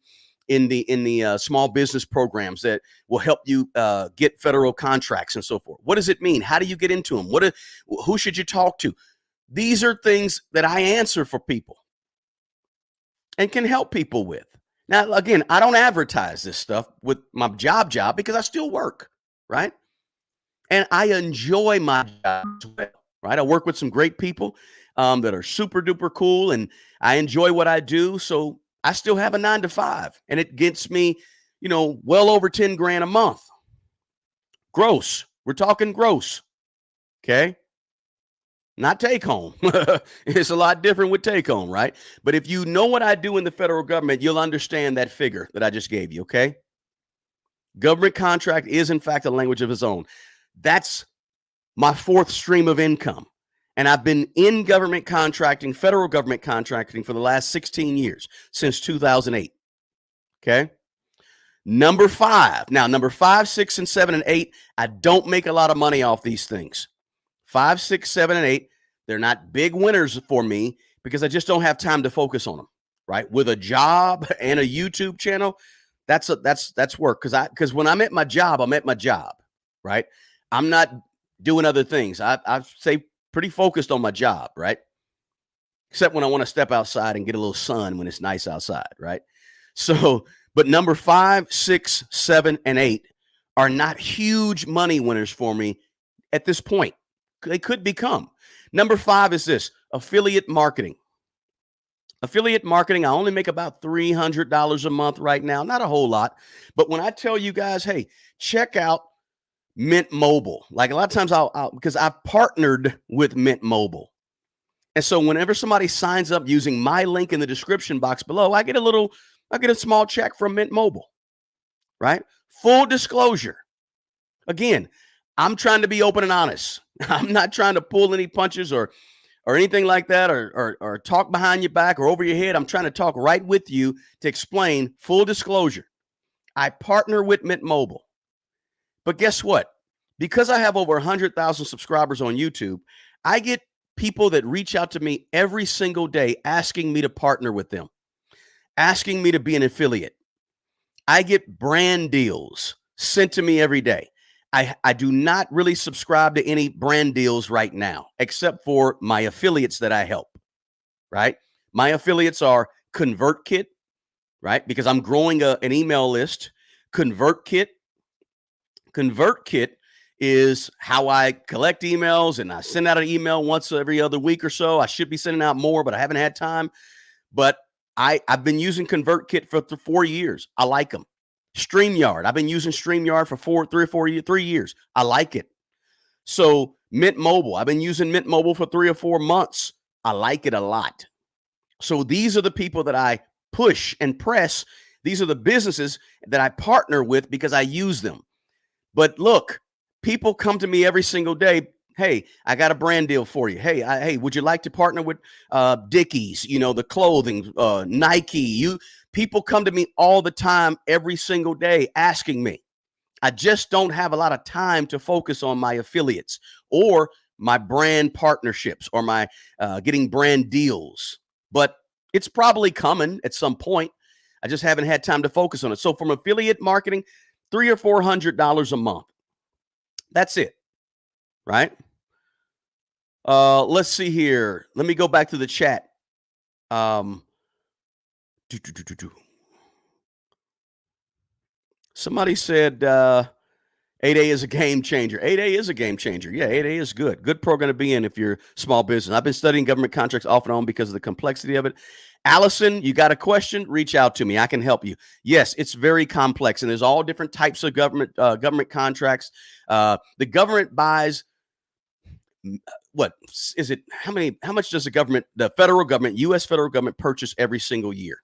in the small business programs that will help you get federal contracts and so forth? What does it mean? How do you get into them? Who should you talk to? These are things that I answer for people and can help people with. Now, again, I don't advertise this stuff with my job because I still work, right? And I enjoy my job as well, right? I work with some great people that are super duper cool, and I enjoy what I do. So I still have a 9-to-5, and it gets me, well over 10 grand a month. Gross. We're talking gross. Okay. Not take home. It's a lot different with take home, right? But if you know what I do in the federal government, you'll understand that figure that I just gave you, okay? Government contract is, in fact, a language of its own. That's my 4th stream of income. And I've been in government contracting, federal government contracting for the last 16 years, since 2008, okay? Number 5. Now, number 5, 6, and 7, and 8, I don't make a lot of money off these things. 5, 6, 7, and 8, they're not big winners for me because I just don't have time to focus on them, right? With a job and a YouTube channel, that's work. Because when I'm at my job, right? I'm not doing other things. I stay pretty focused on my job, right? Except when I want to step outside and get a little sun when it's nice outside, right? So, but number 5, 6, 7, and 8 are not huge money winners for me at this point. They could become. Number 5 is this: affiliate marketing. Affiliate marketing, I only make about $300 a month right now. Not a whole lot. But when I tell you guys, hey, check out Mint Mobile. Like a lot of times because I've partnered with Mint Mobile. And so whenever somebody signs up using my link in the description box below, I get a small check from Mint Mobile, right? Full disclosure. Again, I'm trying to be open and honest. I'm not trying to pull any punches or anything like that, or talk behind your back or over your head. I'm trying to talk right with you to explain full disclosure. I partner with Mint Mobile. But guess what? Because I have over 100,000 subscribers on YouTube, I get people that reach out to me every single day asking me to partner with them, asking me to be an affiliate. I get brand deals sent to me every day. I do not really subscribe to any brand deals right now, except for my affiliates that I help, right? My affiliates are ConvertKit, right? Because I'm growing an email list. ConvertKit is how I collect emails, and I send out an email once every other week or so. I should be sending out more, but I haven't had time. But I've been using ConvertKit for 4 years. I like them. StreamYard. I've been using StreamYard for 3 years. I like it. So Mint Mobile. I've been using Mint Mobile for 3 or 4 months. I like it a lot. So these are the people that I push and press. These are the businesses that I partner with because I use them. But look, People come to me every single day. Hey, I got a brand deal for you. Hey, would you like to partner with Dickies? You know, the clothing, Nike. People come to me all the time, every single day, asking me. I just don't have a lot of time to focus on my affiliates or my brand partnerships or my getting brand deals. But it's probably coming at some point. I just haven't had time to focus on it. So from affiliate marketing, $300 or $400 a month. That's it, right? Let's see here. Let me go back to the chat. Somebody said 8A is a game changer. 8A is a game changer. Yeah, 8A is good. Good program to be in if you're small business. I've been studying government contracts off and on because of the complexity of it. Allison, you got a question? Reach out to me. I can help you. Yes, it's very complex, and there's all different types of government contracts. The government buys. What is it? How much does the federal government, U.S. federal government, purchase every single year?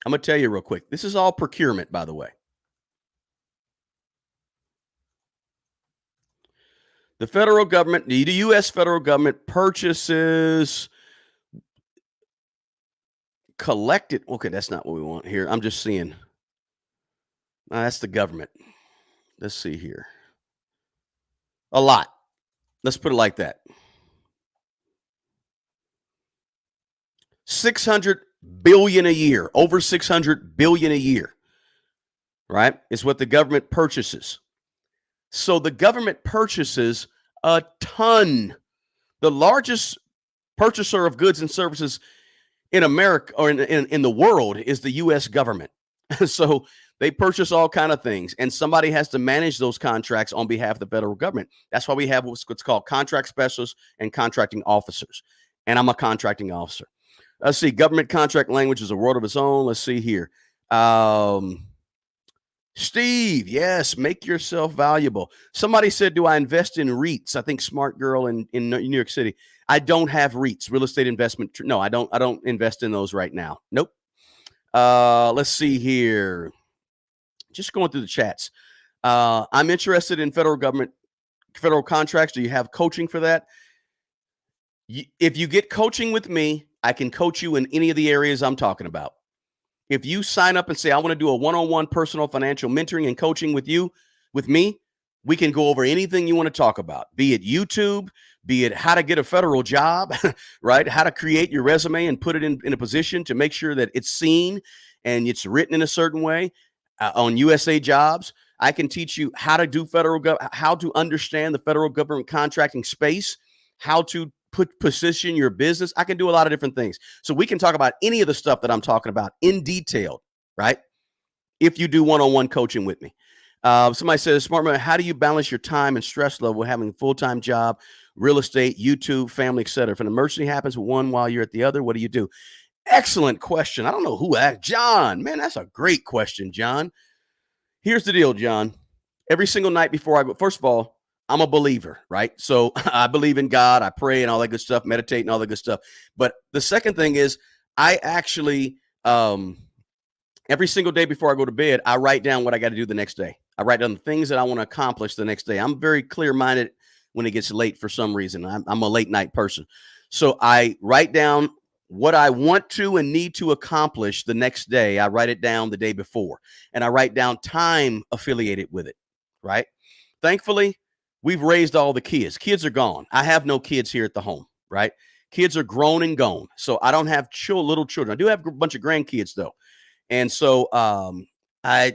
I'm going to tell you real quick. This is all procurement, by the way. The federal government, the U.S. federal government purchases collected. Okay, that's not what we want here. I'm just seeing. That's the government. Let's see here. A lot. Let's put it like that. 600 billion a year, over 600 billion a year, right? Is what the government purchases. So the government purchases a ton. The largest purchaser of goods and services in America or in the world is the U.S. government. So they purchase all kinds of things, and somebody has to manage those contracts on behalf of the federal government. That's why we have what's called contract specialists and contracting officers. And I'm a contracting officer. Let's see. Government contract language is a world of its own. Let's see here. Steve, yes, make yourself valuable. Somebody said, do I invest in REITs? I think Smart Girl in New York City. I don't have REITs, real estate investment. No, I don't invest in those right now. Nope. Let's see here. Just going through the chats. I'm interested in federal contracts. Do you have coaching for that? If you get coaching with me, I can coach you in any of the areas I'm talking about. If you sign up and say, I want to do a one-on-one personal financial mentoring and coaching with me, we can go over anything you want to talk about, be it YouTube, be it how to get a federal job, right? How to create your resume and put it in a position to make sure that it's seen and it's written in a certain way on USA Jobs. I can teach you how to do how to understand the federal government contracting space, how to position your business. I can do a lot of different things. So we can talk about any of the stuff that I'm talking about in detail, right? If you do one-on-one coaching with me. Somebody says, Smart Man, how do you balance your time and stress level having a full-time job, real estate, YouTube, family, etc.? If an emergency happens with one while you're at the other, what do you do? Excellent question. I don't know who asked. John, man, that's a great question, John. Here's the deal, John. Every single night before I go, first of all, I'm a believer, right? So I believe in God. I pray and all that good stuff, meditate and all that good stuff. But the second thing is I actually, every single day before I go to bed, I write down what I got to do the next day. I write down the things that I want to accomplish the next day. I'm very clear-minded when it gets late for some reason. I'm a late night person. So I write down what I want to and need to accomplish the next day. I write it down the day before, and I write down time affiliated with it, right? Thankfully, we've raised all the kids. Kids are gone. I have no kids here at the home, right? Kids are grown and gone. So I don't have little children. I do have a bunch of grandkids though. And so I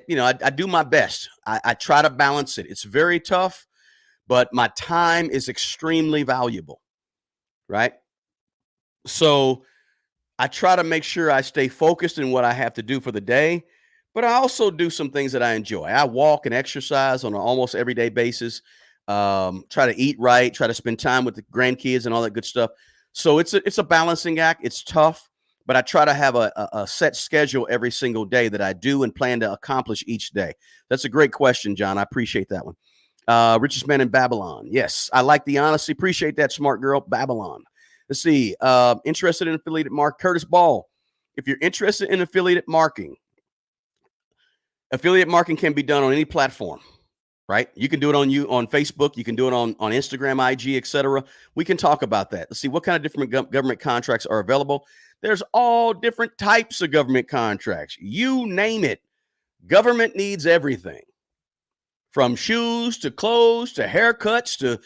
do my best. I try to balance it. It's very tough, but my time is extremely valuable, right? So I try to make sure I stay focused in what I have to do for the day, but I also do some things that I enjoy. I walk and exercise on an almost everyday basis. Try to eat right, try to spend time with the grandkids and all that good stuff. So it's a balancing act. It's tough, but I try to have a set schedule every single day that I do and plan to accomplish each day. That's a great question, John. I appreciate that one. Richest man in Babylon. Yes, I like the honesty. Appreciate that, Smart Girl. Babylon. Let's see. Interested in affiliated marketing. Curtis Ball. If you're interested in affiliate marketing can be done on any platform. right? You can do it on Facebook. You can do it on Instagram, IG, etc. We can talk about that. Let's see what kind of different government contracts are available. There's all different types of government contracts. You name it. Government needs everything from shoes to clothes to haircuts to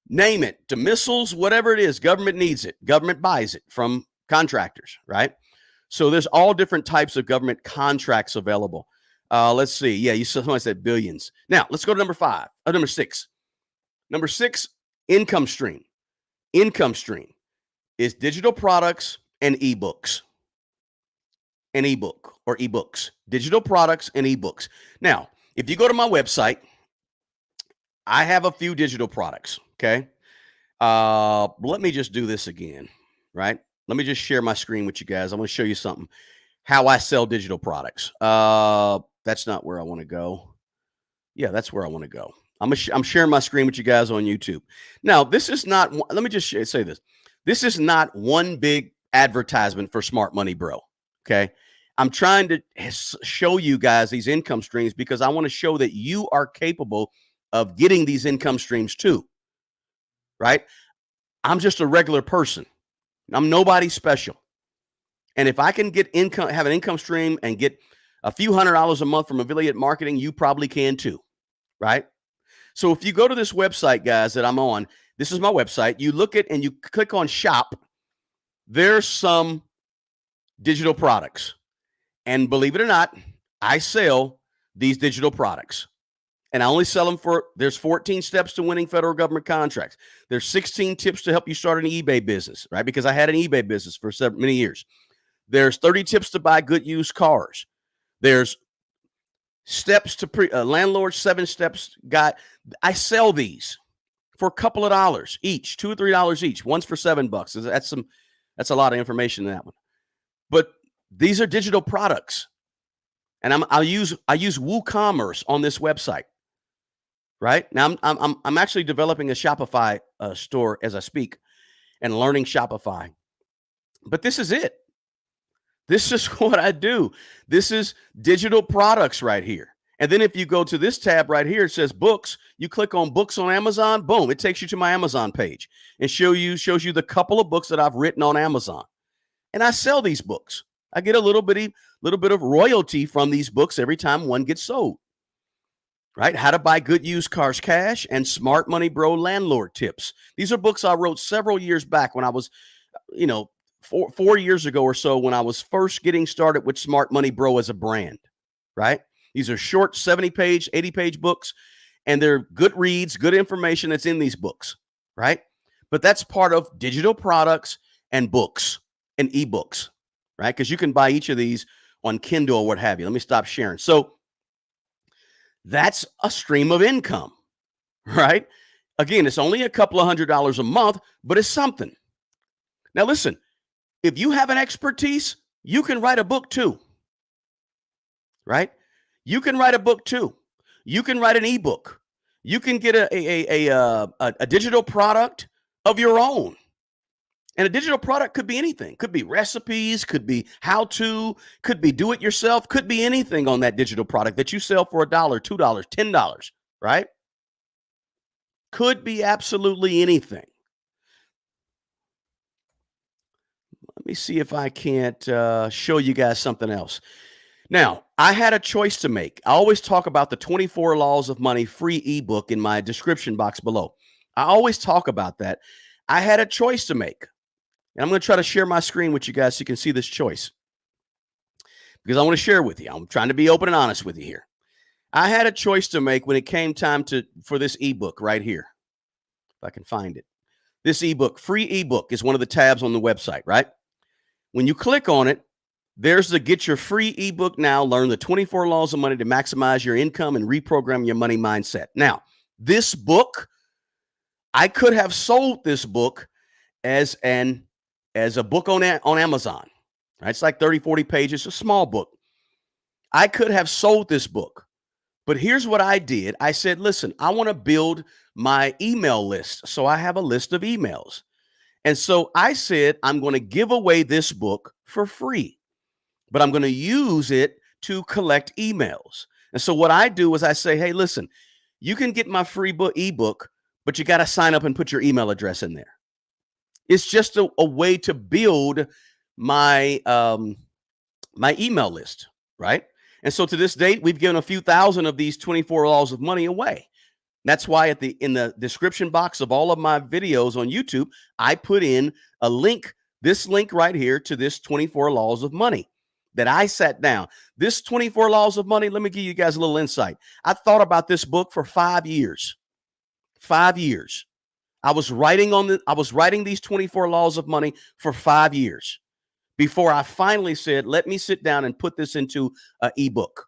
name it, to missiles, whatever it is. Government needs it. Government buys it from contractors, right? So there's all different types of government contracts available. Let's see. Yeah, you said billions. Now let's go to number 6. Number 6, income stream. Income stream is digital products and ebooks. An ebook or ebooks, digital products and ebooks. Now, if you go to my website, I have a few digital products. Okay. Let me just do this again, right? Let me just share my screen with you guys. I want to show you something, how I sell digital products. That's not where I want to go. Yeah, that's where I want to go. I'm sharing my screen with you guys on YouTube. Now, this is not, let me just say this. This is not one big advertisement for Smart Money Bro. Okay. I'm trying to show you guys these income streams because I want to show that you are capable of getting these income streams too. Right. I'm just a regular person. I'm nobody special. And if I can get income, have an income stream and get a few $100s a month from affiliate marketing, you probably can too. Right. So if you go to this website, guys, that I'm on, this is my website. You look at and you click on shop. There's some digital products. And believe it or not, I sell these digital products. And I only sell them there's 14 steps to winning federal government contracts. There's 16 tips to help you start an eBay business, right? Because I had an eBay business for many years. There's 30 tips to buy good used cars. There's steps to landlord 7 steps guide. I sell these for a couple of dollars each, $2 or $3 each. One's for $7. That's a lot of information in that one. But these are digital products, and I use WooCommerce on this website. Right now, I'm actually developing a Shopify store as I speak, and learning Shopify. But this is it. This is what I do. This is digital products right here. And then if you go to this tab right here, it says books. You click on books on Amazon. Boom! It takes you to my Amazon page and shows you the couple of books that I've written on Amazon, and I sell these books. I get a little bit of royalty from these books every time one gets sold. Right? How to buy good used cars cash and Smart Money Bro landlord tips. These are books I wrote several years back when I was, 4 years ago or so, when I was first getting started with Smart Money Bro as a brand. Right? These are short 70-page, 80-page books, and they're good reads, good information that's in these books. Right? But that's part of digital products and books and ebooks. Right? Because you can buy each of these on Kindle or what have you. Let me stop sharing. So that's a stream of income, right? Again, it's only a couple of $100s a month, but it's something. Now, listen, if you have an expertise, you can write a book too, right? You can write a book too. You can write an ebook. You can get a digital product of your own. And a digital product could be anything. Could be recipes, could be how-to, could be do-it-yourself, could be anything on that digital product that you sell for $1, $2, $10, right? Could be absolutely anything. Let me see if I can't show you guys something else. Now, I had a choice to make. I always talk about the 24 Laws of Money free ebook in my description box below. I always talk about that. I had a choice to make. And I'm going to try to share my screen with you guys so you can see this choice, because I want to share with you. I'm trying to be open and honest with you here. I had a choice to make when it came time for this ebook right here. If I can find it. This ebook, free ebook, is one of the tabs on the website, right? When you click on it, there's the get your free ebook now, learn the 24 laws of money to maximize your income and reprogram your money mindset. Now, this book, I could have sold this book as a book on Amazon. Right? It's like 30, 40 pages, a small book. I could have sold this book, but here's what I did. I said, listen, I want to build my email list. So I have a list of emails. And so I said, I'm going to give away this book for free, but I'm going to use it to collect emails. And so what I do is I say, hey, listen, You can get my free ebook, but you got to sign up and put your email address in there. It's just a way to build my my email list, right? And so to this date, we've given a few thousand of these 24 laws of money away. That's why in the description box of all of my videos on YouTube, I put in a link, this link right here to this 24 laws of money that I sat down. This 24 laws of money, let me give you guys a little insight. I thought about this book for 5 years. 5 years. I was writing these 24 laws of money for 5 years before I finally said, let me sit down and put this into an ebook.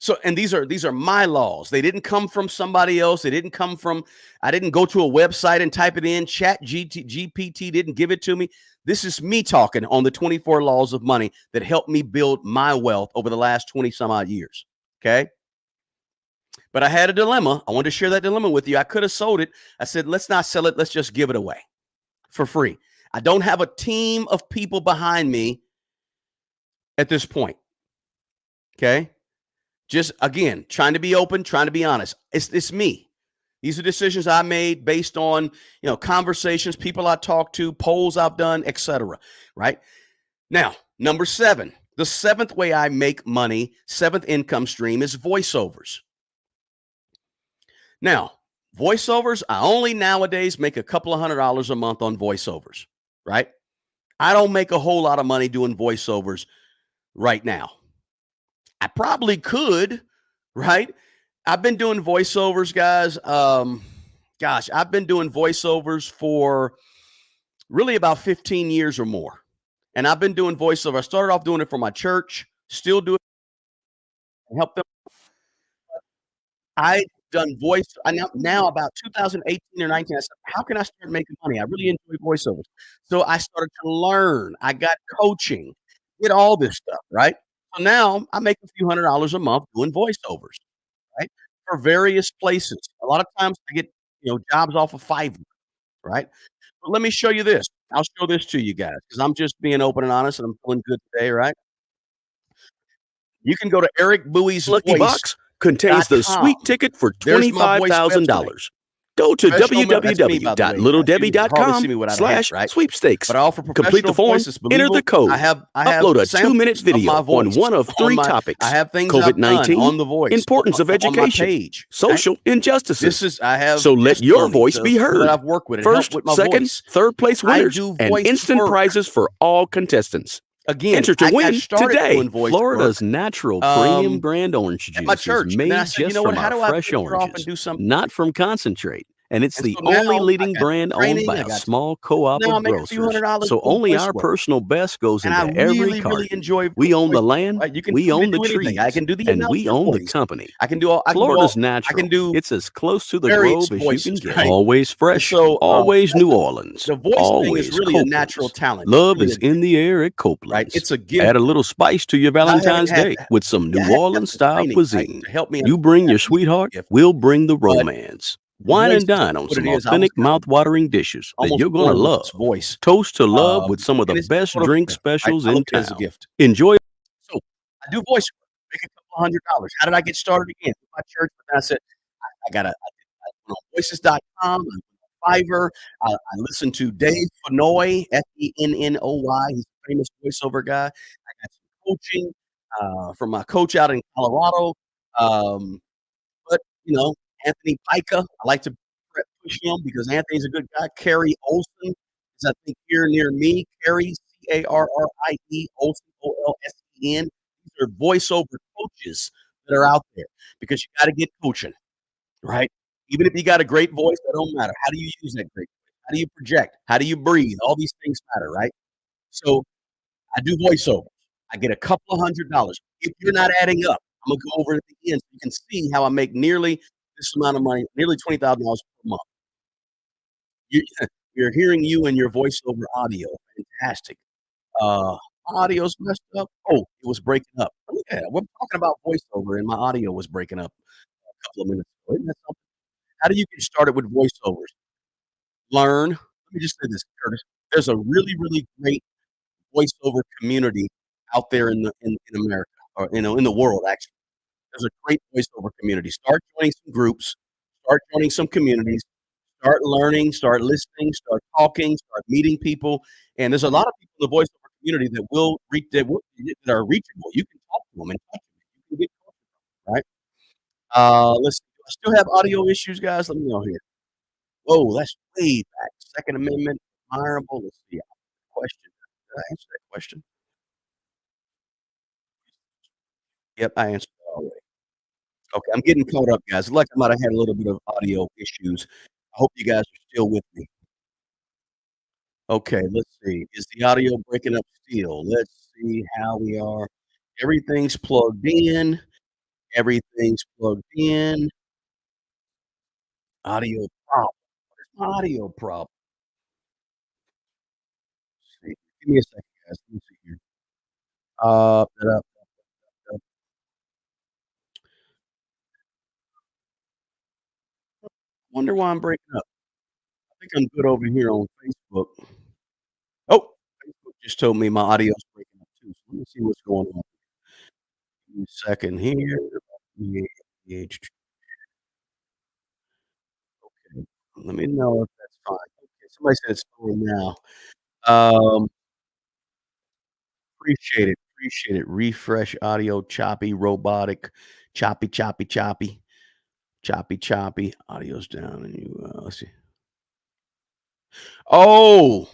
So, and these are my laws. They didn't come from somebody else. They didn't come from, I didn't go to a website and type it in. GPT didn't give it to me. This is me talking on the 24 laws of money that helped me build my wealth over the last 20 some odd years. Okay. But I had a dilemma. I wanted to share that dilemma with you. I could have sold it. I said, let's not sell it. Let's just give it away for free. I don't have a team of people behind me at this point. Okay. Just, again, trying to be open, trying to be honest. It's me. These are decisions I made based on, conversations, people I talked to, polls I've done, etc. Right? Now, number 7, the 7th way I make money, 7th income stream is voiceovers. Now, voiceovers, I only nowadays make a couple of $100 a month on voiceovers, right? I don't make a whole lot of money doing voiceovers right now. I probably could, right? I've been doing voiceovers, guys. I've been doing voiceovers for really about 15 years or more. And I've been doing voiceover. I started off doing it for my church, still do it, help them. I've done voice. Now about 2018 or 19, I said, how can I start making money? I really enjoy voiceovers. So I started to learn. I got coaching, did all this stuff, right? So now I make a few $100s a month doing voiceovers, right? For various places. A lot of times I get, jobs off of FIVERR, right? But let me show you this. I'll show this to you guys because I'm just being open and honest and I'm feeling good today, right? You can go to Eric Bowie's Lucky Box contains the sweet ticket for $25,000. Go to www.littledebbie.com/sweepstakes. But I offer complete the form, enter the code, upload a 2-minute video on one of 3 topics: I have things COVID-19, on the voice, importance of education, social injustices. So let your voice be heard. I've worked with First, second, third place winners and instant prizes for all contestants. Again, enter to win today. Florida's natural premium brand orange juice is made just from our fresh oranges, not from concentrate. And it's the only leading brand owned by a small co-op of grocers. So only our personal best goes into every carton. We own the land, we own the trees, and we own the company. Florida's natural. It's as close to the globe as you can get. Always fresh, always New Orleans, always really a natural talent. Love is in the air at Copeland's. Right? It's a gift. Add a little spice to your Valentine's Day with some New Orleans style cuisine. You bring your sweetheart, we'll bring the romance. Wine and dine on some authentic, mouth-watering dishes that you're going to love. Toast to love with some of the best drink specials in town. Enjoy. So I do voice work, make a couple $100. How did I get started again? My church, but then I said, I went on voices.com, FIVERR. I listened to Dave Fennoy, Fennoy. He's a famous voiceover guy. I got some coaching from my coach out in Colorado. But, Anthony Pica, I like to push him because Anthony's a good guy. Carrie Olson is, I think, here near me. Carrie, Carrie, Olson, Olsen. These are voiceover coaches that are out there because you got to get coaching, right? Even if you got a great voice, that don't matter. How do you use that great voice? How do you project? How do you breathe? All these things matter, right? So I do voiceovers. I get a couple of $100. If you're not adding up, I'm going to go over it at the end so you can see how I make nearly this amount of money, nearly $20,000 per month. You're hearing you and your voiceover audio. Fantastic. Audio's messed up. Oh, it was breaking up. Yeah, we're talking about voiceover and my audio was breaking up a couple of minutes ago. Isn't that something? How do you get started with voiceovers? Learn. Let me just say this, Curtis. There's a really, really great voiceover community out there in America, or in the world, actually. There's a great voiceover community. Start joining some groups, start joining some communities, start learning, start listening, start talking, start meeting people. And there's a lot of people in the voiceover community that will reach that are reachable. You can talk to them and touch them. You can get closer, right? Let's see. Do I still have audio issues, guys? Let me know here. Whoa, that's way back. Second Amendment, admirable. Let's see. Question. Did I answer that question? Yep, I answered that already. Okay, I'm getting caught up, guys. Like I might have had a little bit of audio issues. I hope you guys are still with me. Okay, let's see. Is the audio breaking up still? Let's see how we are. Everything's plugged in. Everything's plugged in. Audio problem. What is my audio problem? Let's see. Give me a second, guys. Let me see here. Da-da. Wonder why I'm breaking up. I think I'm good over here on Facebook. Oh, Facebook just told me my audio's breaking up too. So let me see what's going on. Give me a second here. Yeah, okay. Let me know if that's fine. Okay, somebody said it's fine now. Um, appreciate it. Appreciate it. Refresh audio, choppy, robotic, choppy, choppy, choppy, choppy, choppy. Audio's down, and you let's see. Oh,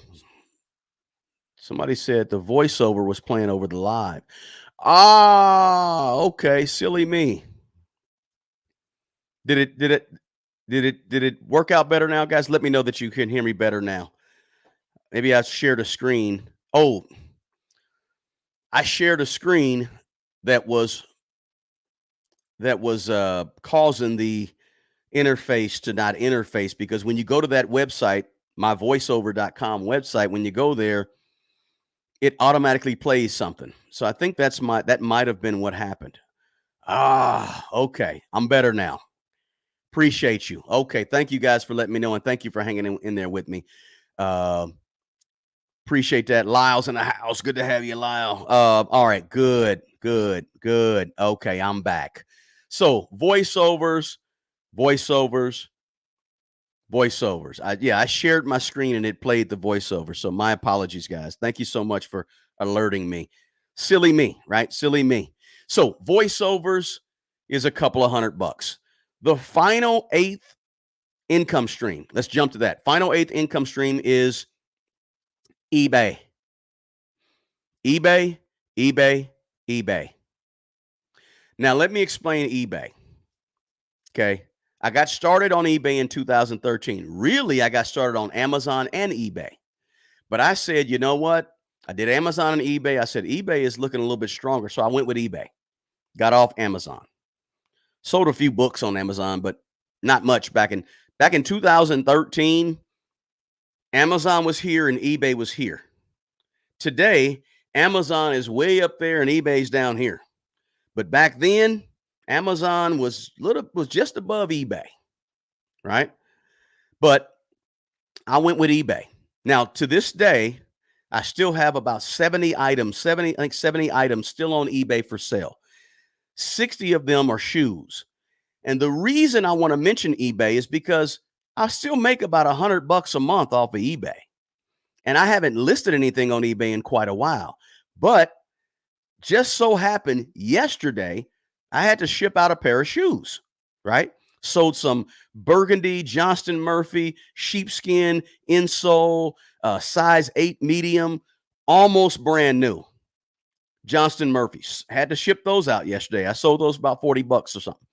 somebody said the voiceover was playing over the live. Ah, okay, silly me. Did it work out better now, guys? Let me know that you can hear me better now. Maybe I shared a screen. Oh, I shared a screen that was causing the interface to not interface, because when you go to that website, my voiceover.com website, when you go there, it automatically plays something. So I think that might have been what happened. Ah, okay. I'm better now. Appreciate you. Okay. Thank you guys for letting me know. And thank you for hanging in there with me. Appreciate that. Lyle's in the house. Good to have you, Lyle. All right. Good. Okay. I'm back. So voiceovers. I shared my screen and it played the voiceover. So my apologies, guys. Thank you so much for alerting me. Silly me, right? Silly me. So voiceovers is a couple of $100. The final eighth income stream. Let's jump to that. Final eighth income stream is eBay. eBay. Now let me explain eBay. Okay. I got started on eBay in 2013. Really, I got started on Amazon and eBay. But I said, you know what? I did Amazon and eBay. I said, eBay is looking a little bit stronger. So I went with eBay. Got off Amazon. Sold a few books on Amazon, but not much back in 2013. Amazon was here and eBay was here. Today, Amazon is way up there and eBay's down here. But back then, Amazon was just above eBay, right? But I went with eBay. Now, to this day, I still have about 70 items still on eBay for sale. 60 of them are shoes. And the reason I want to mention eBay is because I still make about $100 a month off of eBay. And I haven't listed anything on eBay in quite a while. But just so happened yesterday, I had to ship out a pair of shoes, right? Sold some burgundy Johnston Murphy sheepskin insole, size 8 medium, almost brand new. Johnston Murphys. Had to ship those out yesterday. I sold those about $40 or something.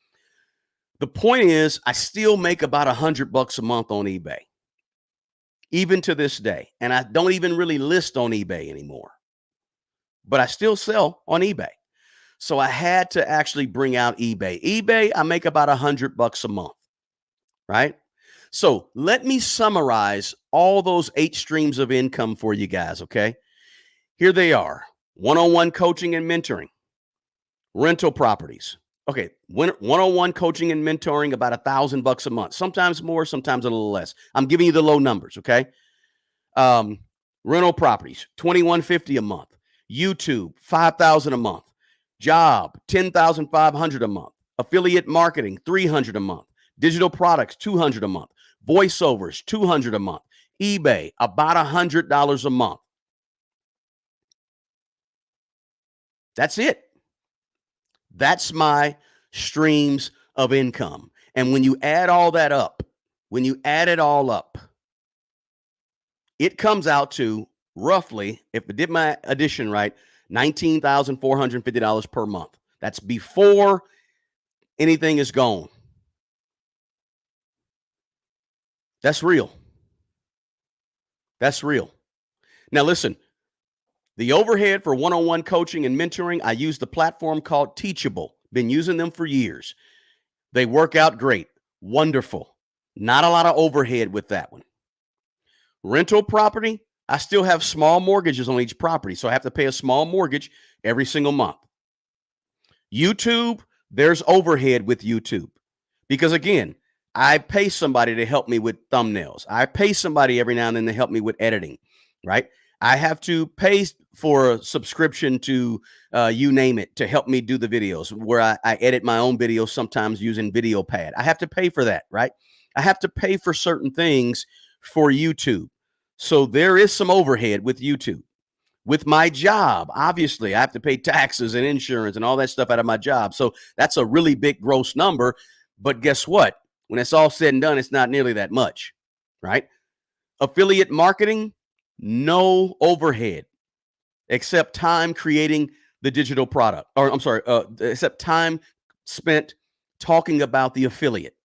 The point is, I still make about $100 a month on eBay, even to this day. And I don't even really list on eBay anymore, but I still sell on eBay. So I had to actually bring out eBay. eBay, I make about $100 a month, right? So let me summarize all those 8 streams of income for you guys, okay? Here they are. One-on-one coaching and mentoring, rental properties. Okay, one-on-one coaching and mentoring, about $1,000 a month. Sometimes more, sometimes a little less. I'm giving you the low numbers, okay? Rental properties, $2,150 a month. YouTube, $5,000 a month. Job, $10,500 a month. Affiliate marketing, $300 a month. Digital products, $200 a month. Voiceovers, $200 a month. eBay, about $100 a month. That's it. That's my streams of income. And when you add all that up, when you add it all up, it comes out to roughly, if I did my addition right, $19,450 per month. That's before anything is gone. That's real. That's real. Now listen, the overhead for one-on-one coaching and mentoring, I use the platform called Teachable. Been using them for years. They work out great. Wonderful. Not a lot of overhead with that one. Rental property, I still have small mortgages on each property, so I have to pay a small mortgage every single month. YouTube, there's overhead with YouTube because, again, I pay somebody to help me with thumbnails. I pay somebody every now and then to help me with editing, right? I have to pay for a subscription to you name it to help me do the videos where I edit my own videos, sometimes using VideoPad. I have to pay for that, right? I have to pay for certain things for YouTube. So there is some overhead with YouTube. With my job, obviously, I have to pay taxes and insurance and all that stuff out of my job. So that's a really big gross number. But guess what? When it's all said and done, it's not nearly that much, right? Affiliate marketing, no overhead except time creating the digital product. Or I'm sorry, except time spent talking about the affiliate.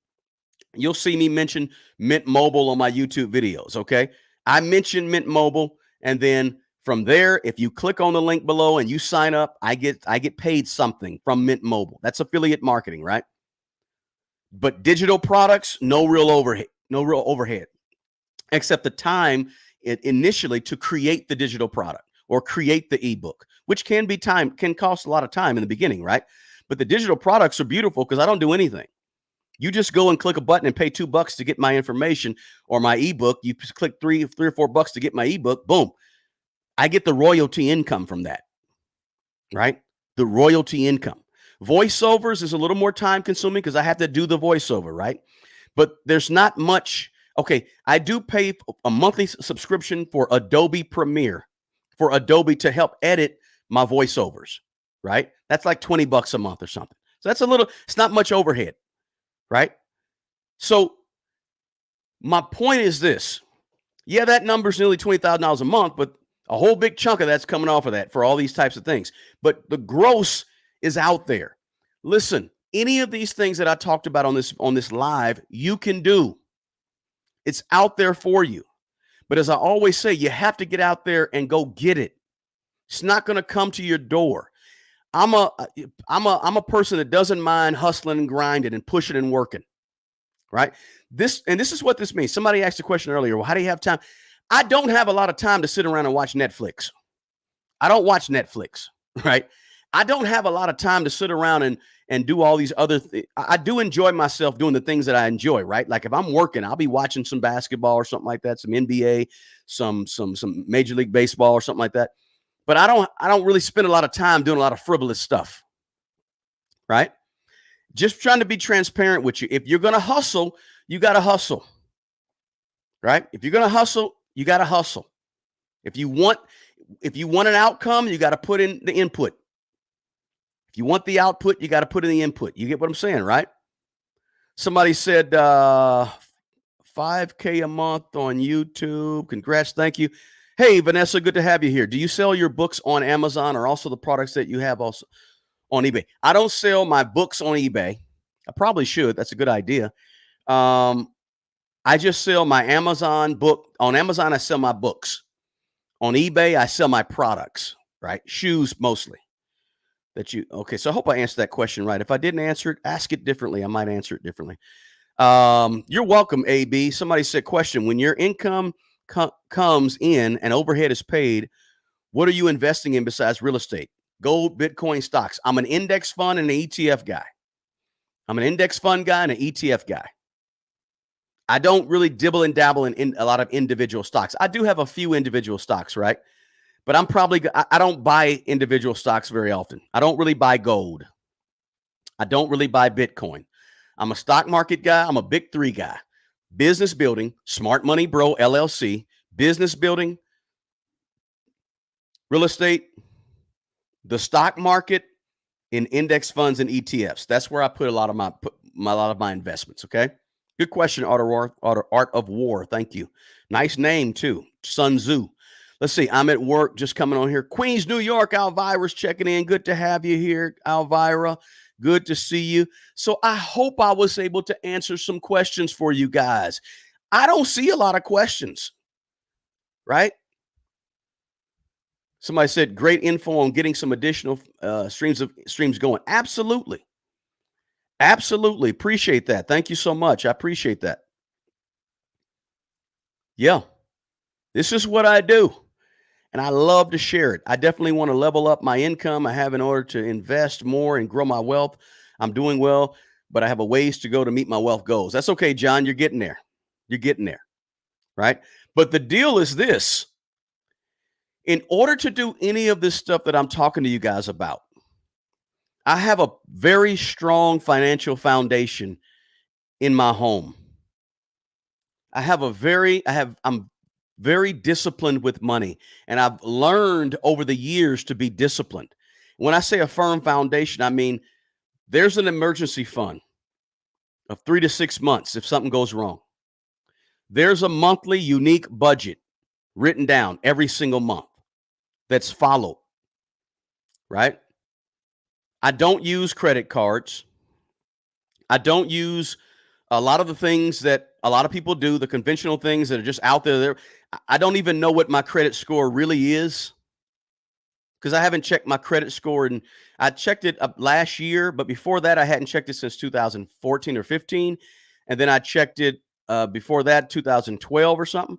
You'll see me mention Mint Mobile on my YouTube videos, okay? I mention Mint Mobile, and then from there, if you click on the link below and you sign up, I get paid something from Mint Mobile. That's affiliate marketing, right? But digital products, no real overhead, except the time initially to create the digital product or create the ebook, which can cost a lot of time in the beginning, right? But the digital products are beautiful because I don't do anything. You just go and click a button and pay $2 to get my information or my ebook. You click three or $4 to get my ebook. Boom. I get the royalty income from that, right? The royalty income. Voiceovers is a little more time consuming because I have to do the voiceover, right? But there's not much. Okay, I do pay a monthly subscription for Adobe Premiere, for Adobe to help edit my voiceovers, right? That's like $20 a month or something. So that's it's not much overhead, right? So my point is this. Yeah, that number's nearly $20,000 a month, but a whole big chunk of that's coming off of that for all these types of things. But the gross is out there. Listen, any of these things that I talked about on this live, you can do. It's out there for you. But as I always say, you have to get out there and go get it. It's not going to come to your door. I'm a person that doesn't mind hustling and grinding and pushing and working, right? This is what this means. Somebody asked a question earlier. Well, how do you have time? I don't have a lot of time to sit around and watch Netflix. I don't watch Netflix, right? I don't have a lot of time to sit around and do all these other things. I do enjoy myself doing the things that I enjoy, right? Like if I'm working, I'll be watching some basketball or something like that, some NBA, some Major League Baseball or something like that. But I don't really spend a lot of time doing a lot of frivolous stuff, right? Just trying to be transparent with you. If you're going to hustle, you got to hustle, right? If you're going to hustle, you got to hustle. If you want an outcome, you got to put in the input. If you want the output, you got to put in the input. You get what I'm saying, right? Somebody said 5K a month on YouTube. Congrats. Thank you. Hey, Vanessa, good to have you here. Do you sell your books on Amazon or also the products that you have also on eBay? I don't sell my books on eBay. I probably should. That's a good idea. I just sell my Amazon book. On Amazon, I sell my books. On eBay, I sell my products, right? Shoes mostly. Okay, so I hope I answered that question right. If I didn't answer it, ask it differently. I might answer it differently. You're welcome, AB. Somebody said, question, when your income comes in and overhead is paid, what are you investing in besides real estate? Gold, Bitcoin, stocks. I'm an index fund and an ETF guy. I'm an index fund guy and an ETF guy. I don't really dibble and dabble in a lot of individual stocks. I do have a few individual stocks, right? But I don't buy individual stocks very often. I don't really buy gold. I don't really buy Bitcoin. I'm a stock market guy. I'm a big three guy. Business building, Smart Money Bro, LLC, business building, real estate, the stock market, in index funds and ETFs. That's where I put a lot of my investments. Okay. Good question, Art of War. Thank you. Nice name too. Sun Tzu. Let's see. I'm at work just coming on here. Queens, New York. Alvira's checking in. Good to have you here, Alvira. Good to see you. So I hope I was able to answer some questions for you guys. I don't see a lot of questions, right? Somebody said great info on getting some additional streams going. Absolutely. Absolutely. Appreciate that. Thank you so much. I appreciate that. Yeah. This is what I do. And I love to share it. I definitely want to level up my income I have in order to invest more and grow my wealth. I'm doing well, but I have a ways to go to meet my wealth goals. That's okay, John. You're getting there. You're getting there. Right? But the deal is this. In order to do any of this stuff that I'm talking to you guys about, I have a very strong financial foundation in my home. I'm very disciplined with money, and I've learned over the years to be disciplined. When I say a firm foundation, I mean there's an emergency fund of 3 to 6 months if something goes wrong. There's a monthly unique budget written down every single month that's followed, right? I don't use credit cards. I don't use a lot of the things that a lot of people do, the conventional things that are just out there. I don't even know what my credit score really is because I haven't checked my credit score. And I checked it up last year, but before that, I hadn't checked it since 2014 or 15. And then I checked it before that, 2012 or something.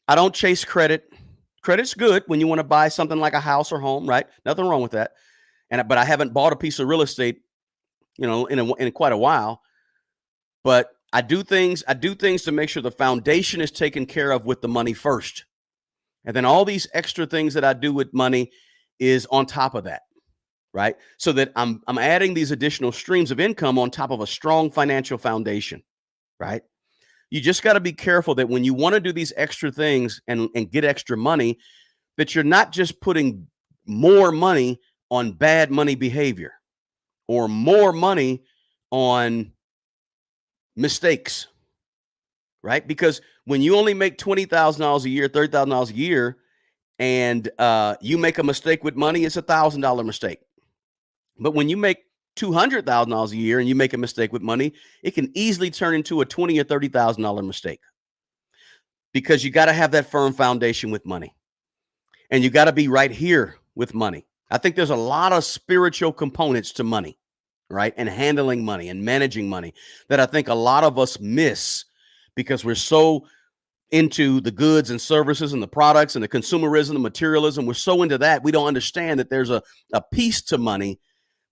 I don't chase credit. Credit's good when you want to buy something like a house or home, right? Nothing wrong with that. But I haven't bought a piece of real estate, in quite a while. But I do things to make sure the foundation is taken care of with the money first. And then all these extra things that I do with money is on top of that, right? So that I'm adding these additional streams of income on top of a strong financial foundation, right? You just got to be careful that when you want to do these extra things and get extra money, that you're not just putting more money on bad money behavior or more money on mistakes, right? Because when you only make $20,000 a year, $30,000 a year, and you make a mistake with money, it's $1,000 mistake. But when you make $200,000 a year and you make a mistake with money, it can easily turn into a $20,000 or $30,000 mistake because you got to have that firm foundation with money, and you got to be right here with money. I think there's a lot of spiritual components to money, right? And handling money and managing money that I think a lot of us miss because we're so into the goods and services and the products and the consumerism, the materialism. We're so into that. We don't understand that there's a piece to money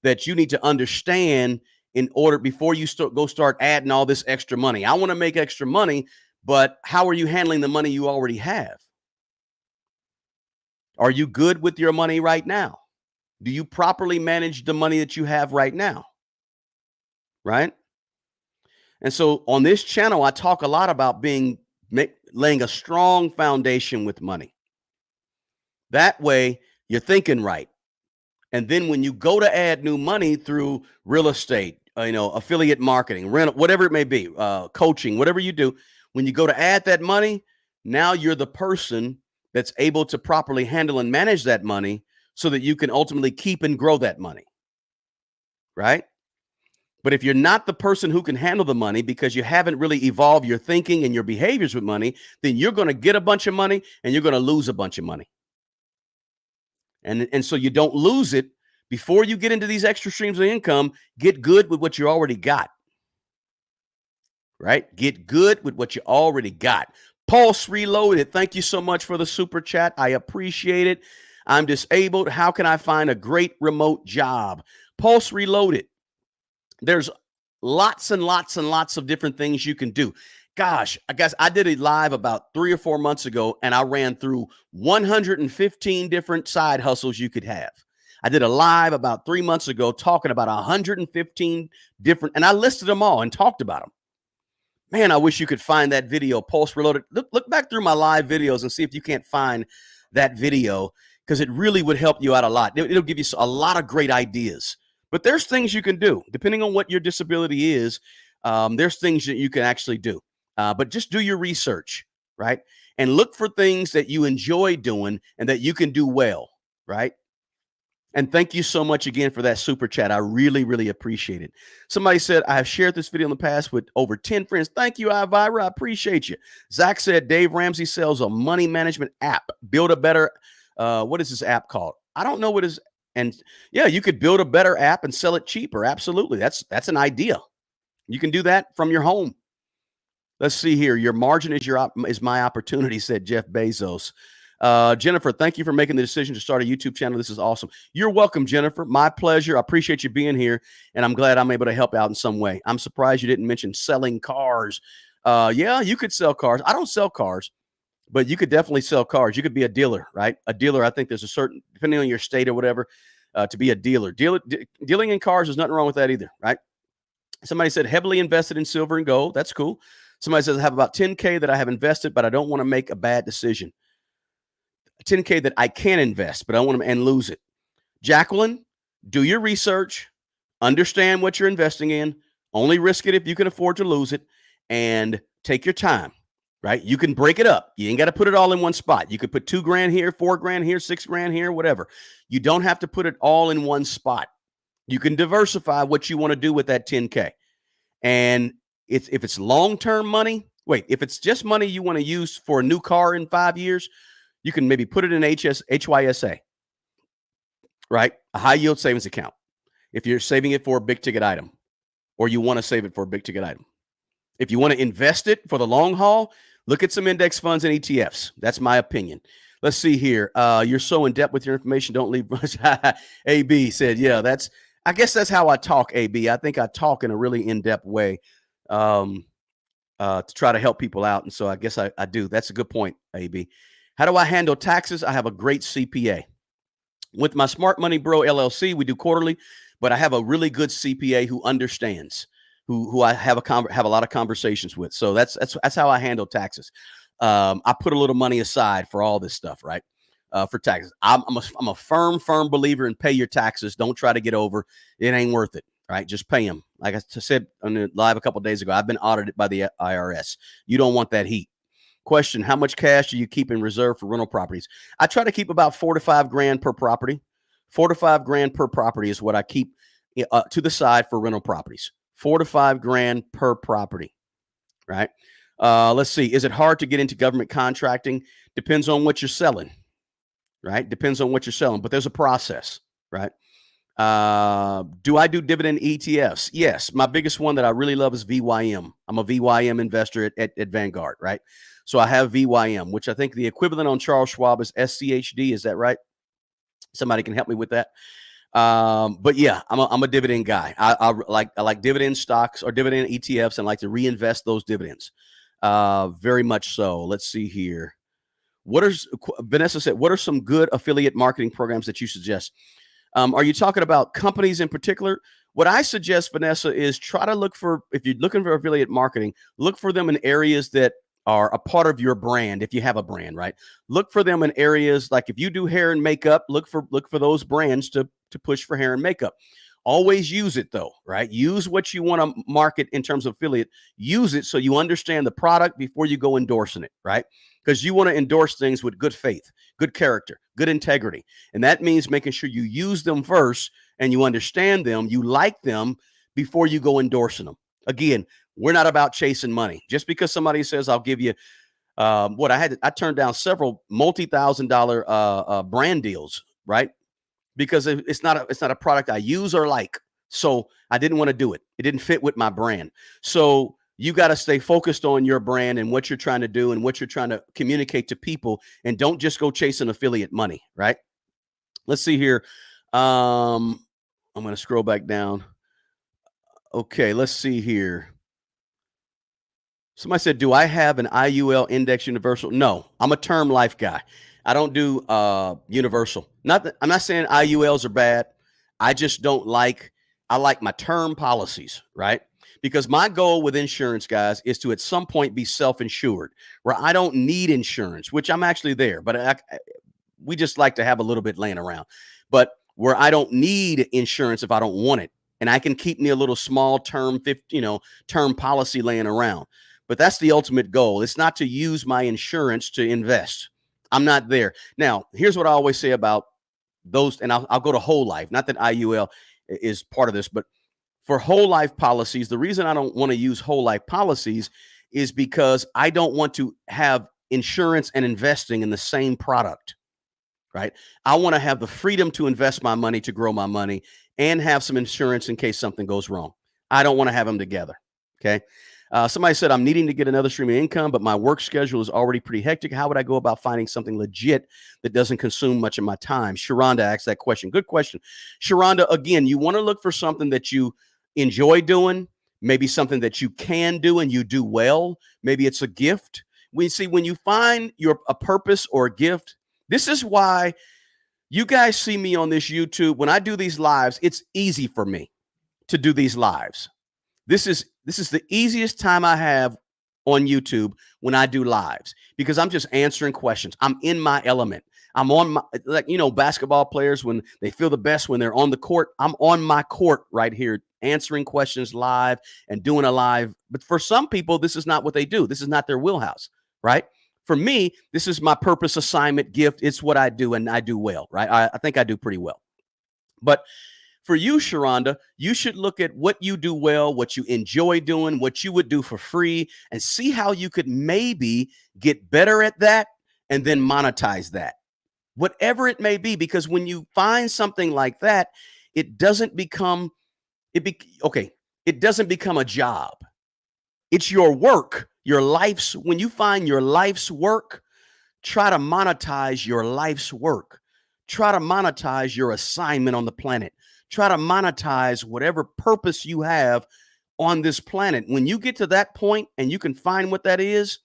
that you need to understand in order before you start adding all this extra money. I want to make extra money, but how are you handling the money you already have? Are you good with your money right now? Do you properly manage the money that you have right now? Right? And so on this channel, I talk a lot about laying a strong foundation with money. That way, you're thinking right. And then when you go to add new money through real estate, affiliate marketing, rent, whatever it may be, coaching, whatever you do, when you go to add that money, now you're the person that's able to properly handle and manage that money so that you can ultimately keep and grow that money, right? But if you're not the person who can handle the money because you haven't really evolved your thinking and your behaviors with money, then you're going to get a bunch of money and you're going to lose a bunch of money. And so you don't lose it. Before you get into these extra streams of income, get good with what you already got, right? Get good with what you already got. Pulse Reloaded, thank you so much for the super chat. I appreciate it. I'm disabled. How can I find a great remote job? Pulse Reloaded. There's lots and lots and lots of different things you can do. Gosh, I guess I did a live about 3 or 4 months ago, and I ran through 115 different side hustles you could have. I did a live about 3 months ago talking about 115 different, and I listed them all and talked about them. Man, I wish you could find that video, Pulse Reloaded. Look back through my live videos and see if you can't find that video, because it really would help you out a lot. It'll give you a lot of great ideas. But there's things you can do depending on what your disability is. There's things that you can actually do. But just do your research, right? And look for things that you enjoy doing and that you can do well, right? And thank you so much again for that super chat. I really, really appreciate it. Somebody said, I have shared this video in the past with over 10 friends. Thank you, FIVERR. I appreciate you. Zach said, Dave Ramsey sells a money management app. Build a better, what is this app called? I don't know what is. And yeah, you could build a better app and sell it cheaper. Absolutely. That's an idea. You can do that from your home. Let's see here. Your margin is my opportunity, said Jeff Bezos. Jennifer, thank you for making the decision to start a YouTube channel. This is awesome. You're welcome, Jennifer. My pleasure. I appreciate you being here, and I'm glad I'm able to help out in some way. I'm surprised you didn't mention selling cars. Yeah, you could sell cars. I don't sell cars, but you could definitely sell cars. You could be a dealer, right? A dealer, I think there's a certain, depending on your state or whatever, to be a dealer. Dealing in cars, there's nothing wrong with that either, right? Somebody said heavily invested in silver and gold. That's cool. Somebody says I have about 10K that I have invested, but I don't want to make a bad decision. 10K that I can invest, but I want to and lose it. Jacqueline, do your research, understand what you're investing in, only risk it if you can afford to lose it, and take your time, right? You can break it up. You ain't got to put it all in one spot. You could put $2,000 here, $4,000 here, $6,000 here, whatever. You don't have to put it all in one spot. You can diversify what you want to do with that 10K. And if it's long-term money, if it's just money you want to use for a new car in 5 years, you can maybe put it in HYSA, right? A high yield savings account. If you're saving it for a big ticket item, or you want to save it for a big ticket item. If you want to invest it for the long haul, look at some index funds and ETFs. That's my opinion. Let's see here. You're so in depth with your information. Don't leave. AB said, yeah, I guess that's how I talk, AB. I think I talk in a really in-depth way to try to help people out. And so I guess I do. That's a good point, AB. How do I handle taxes? I have a great CPA. With my Smart Money Bro LLC, we do quarterly, but I have a really good CPA who understands, who I have a lot of conversations with. So that's how I handle taxes. I put a little money aside for all this stuff, right? For taxes. I'm a firm believer in pay your taxes. Don't try to get over. It ain't worth it, right? Just pay them. Like I said on the live a couple of days ago, I've been audited by the IRS. You don't want that heat. Question, how much cash do you keep in reserve for rental properties? I try to keep about $4 to $5,000 per property. $4 to $5,000 per property is what I keep to the side for rental properties. $4 to $5,000 per property, right? Let's see. Is it hard to get into government contracting? Depends on what you're selling, right? Depends on what you're selling, but there's a process, right? Do I do dividend ETFs? Yes. My biggest one that I really love is VYM. I'm a VYM investor at Vanguard, right? So I have VYM, which I think the equivalent on Charles Schwab is SCHD. Is that right? Somebody can help me with that. But yeah, I'm a dividend guy. I like dividend stocks or dividend ETFs and like to reinvest those dividends. Very much so. Let's see here. Vanessa said, what are some good affiliate marketing programs that you suggest? Are you talking about companies in particular? What I suggest, Vanessa, is try to look for, if you're looking for affiliate marketing, look for them in areas that are a part of your brand. If you have a brand, right? Look for them in areas like if you do hair and makeup, look for those brands to push for hair and makeup. Always use it though, right? Use what you want to market in terms of affiliate. Use it so you understand the product before you go endorsing it, right? Because you want to endorse things with good faith, good character, good integrity. And that means making sure you use them first and you understand them, you like them before you go endorsing them. Again, we're not about chasing money. Just because somebody says, I'll give you I turned down several multi-$1,000 brand deals, right? Because it's not a product I use or like. So I didn't want to do it. It didn't fit with my brand. So you got to stay focused on your brand and what you're trying to do and what you're trying to communicate to people, and don't just go chasing affiliate money, right? Let's see here. I'm going to scroll back down. Okay, let's see here. Somebody said, do I have an IUL index universal? No, I'm a term life guy. I don't do universal. I'm not saying IULs are bad. I just don't like, I like my term policies, right? Because my goal with insurance, guys, is to at some point be self-insured, where I don't need insurance, which I'm actually there, but we just like to have a little bit laying around. But where I don't need insurance if I don't want it, and I can keep me a little small term, term policy laying around. But that's the ultimate goal. It's not to use my insurance to invest. I'm not there. Now, here's what I always say about those, and I'll go to whole life. Not that IUL is part of this, but for whole life policies, the reason I don't want to use whole life policies is because I don't want to have insurance and investing in the same product, right? I want to have the freedom to invest my money, to grow my money, and have some insurance in case something goes wrong. I don't want to have them together, okay? Somebody said, I'm needing to get another stream of income, but my work schedule is already pretty hectic. How would I go about finding something legit that doesn't consume much of my time? Sharonda asked that question. Good question. Sharonda, again, you want to look for something that you enjoy doing, maybe something that you can do and you do well. Maybe it's a gift. When you find a purpose or a gift, this is why you guys see me on this YouTube. When I do these lives, it's easy for me to do these lives. This is the easiest time I have on YouTube when I do lives, because I'm just answering questions. I'm in my element. I'm on my, like, basketball players, when they feel the best when they're on the court, I'm on my court right here, answering questions live and doing a live. But for some people, this is not what they do. This is not their wheelhouse, right? For me, this is my purpose, assignment, gift. It's what I do, and I do well, right? I think I do pretty well. But for you, Sharonda, you should look at what you do well, what you enjoy doing, what you would do for free, and see how you could maybe get better at that and then monetize that, whatever it may be. Because when you find something like that, it doesn't become it doesn't become a job. It's your work, your life's. When you find your life's work, try to monetize your life's work. Try to monetize your assignment on the planet. Try to monetize whatever purpose you have on this planet. When you get to that point and you can find what that is,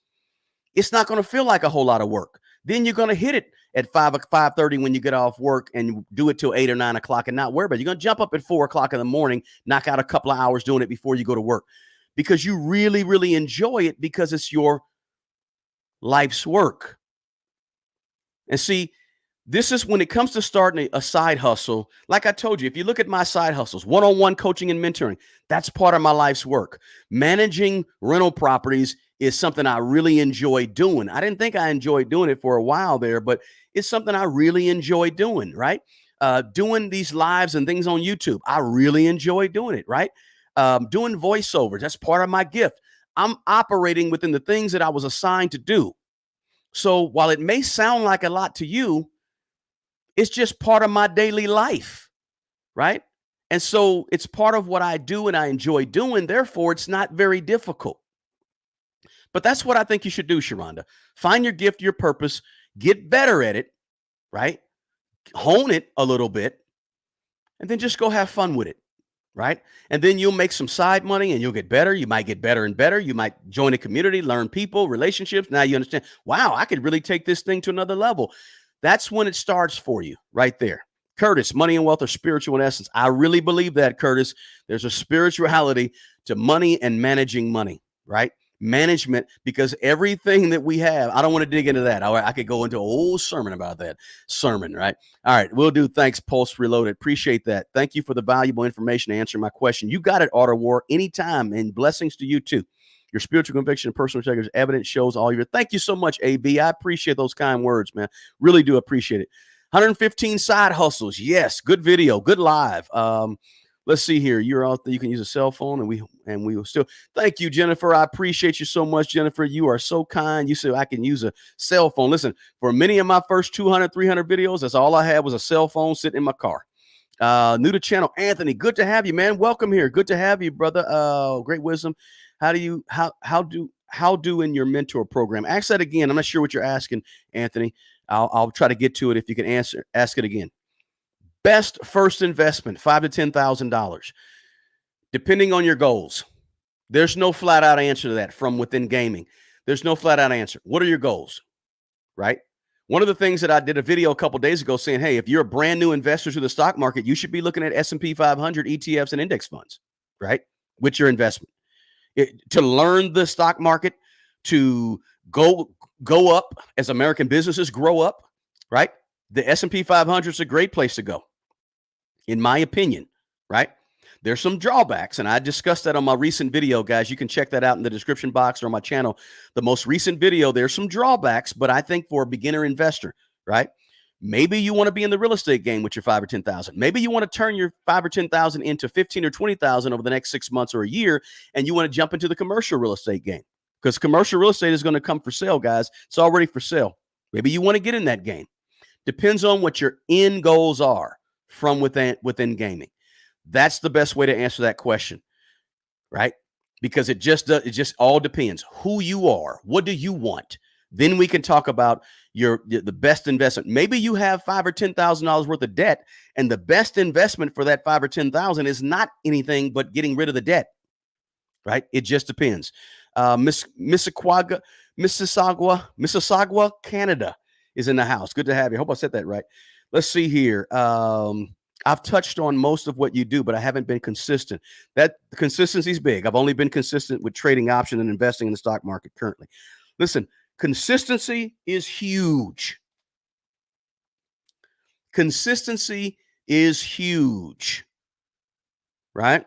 it's not going to feel like a whole lot of work. Then you're going to hit it at 5:30 when you get off work, and do it till 8 or 9 o'clock and not worry about it. You're going to jump up at 4 o'clock in the morning, knock out a couple of hours doing it before you go to work, because you really, really enjoy it, because it's your life's work. And see, this is when it comes to starting a side hustle. Like I told you, if you look at my side hustles, one-on-one coaching and mentoring, that's part of my life's work. Managing rental properties is something I really enjoy doing. I didn't think I enjoyed doing it for a while there, but it's something I really enjoy doing, right? Doing these lives and things on YouTube, I really enjoy doing it, right? Doing voiceovers, that's part of my gift. I'm operating within the things that I was assigned to do. So while it may sound like a lot to you, it's just part of my daily life, right? And so it's part of what I do and I enjoy doing. Therefore, it's not very difficult. But that's what I think you should do, Sharonda. Find your gift, your purpose, get better at it, right? Hone it a little bit, and then just go have fun with it, right? And then you'll make some side money and you'll get better. You might get better and better. You might join a community, learn people, relationships. Now you understand, wow, I could really take this thing to another level. That's when it starts for you right there. Curtis, money and wealth are spiritual in essence. I really believe that, Curtis. There's a spirituality to money and managing money, right? Management, because everything that we have, I don't want to dig into that. I could go into a whole sermon about that sermon, right? All right, we'll do. Thanks, Pulse Reloaded. Appreciate that. Thank you for the valuable information to answer my question. You got it, Auto War, anytime, and blessings to you too. Your spiritual conviction and personal integrity evidence shows all your. Thank you so much, AB. I appreciate those kind words, man. Really do appreciate it. 115 side hustles. Yes, good video, good live. Let's see here. You're out there. You can use a cell phone, and we will still. Thank you, Jennifer. I appreciate you so much, Jennifer. You are so kind. You said I can use a cell phone. Listen, for many of my first 200, 300 videos, that's all I had was a cell phone sitting in my car. New to channel, Anthony. Good to have you, man. Welcome here. Good to have you, brother. Great wisdom. How do in your mentor program? Ask that again. I'm not sure what you're asking, Anthony. I'll try to get to it if you can ask it again. Best first investment, $5,000 to $10,000, depending on your goals. There's no flat out answer to that from within gaming. There's no flat out answer. What are your goals, right? One of the things that I did a video a couple days ago saying, hey, if you're a brand new investor to the stock market, you should be looking at S&P 500 ETFs and index funds, right? With your investment. To learn the stock market, to go up as American businesses grow up, right? The S&P 500 is a great place to go, in my opinion, right? There's some drawbacks, and I discussed that on my recent video, guys. You can check that out in the description box or on my channel. The most recent video, there's some drawbacks, but I think for a beginner investor, right? Maybe you want to be in the real estate game with your 5 or 10,000. Maybe you want to turn your 5 or 10,000 into 15 or 20,000 over the next 6 months or a year, and you want to jump into the commercial real estate game because commercial real estate is going to come for sale, guys. It's already for sale. Maybe you want to get in that game. Depends on what your end goals are from within gaming. That's the best way to answer that question, right? Because it just all depends who you are. What do you want? Then we can talk about the best investment. Maybe you have $5,000 or $10,000 worth of debt, and the best investment for that $5,000 or $10,000 is not anything but getting rid of the debt, right? It just depends. Mississauga, Canada is in the house. Good to have you. Hope I said that right. Let's see here. I've touched on most of what you do, but I haven't been consistent. That consistency is big. I've only been consistent with trading options and investing in the stock market currently. Listen, consistency is huge. Consistency is huge, right?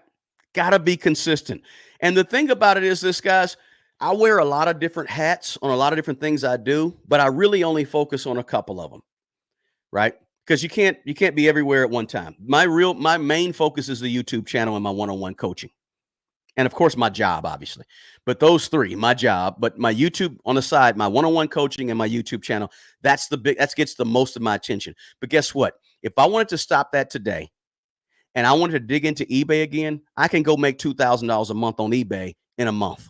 Got to be consistent. And the thing about it is this, guys, I wear a lot of different hats on a lot of different things I do, but I really only focus on a couple of them, right? Because you can't be everywhere at one time. My main focus is the YouTube channel and my one-on-one coaching. And of course, my job, obviously. But those three, my job, but my YouTube on the side, my one-on-one coaching and my YouTube channel, that gets the most of my attention. But guess what? If I wanted to stop that today and I wanted to dig into eBay again, I can go make $2,000 a month on eBay in a month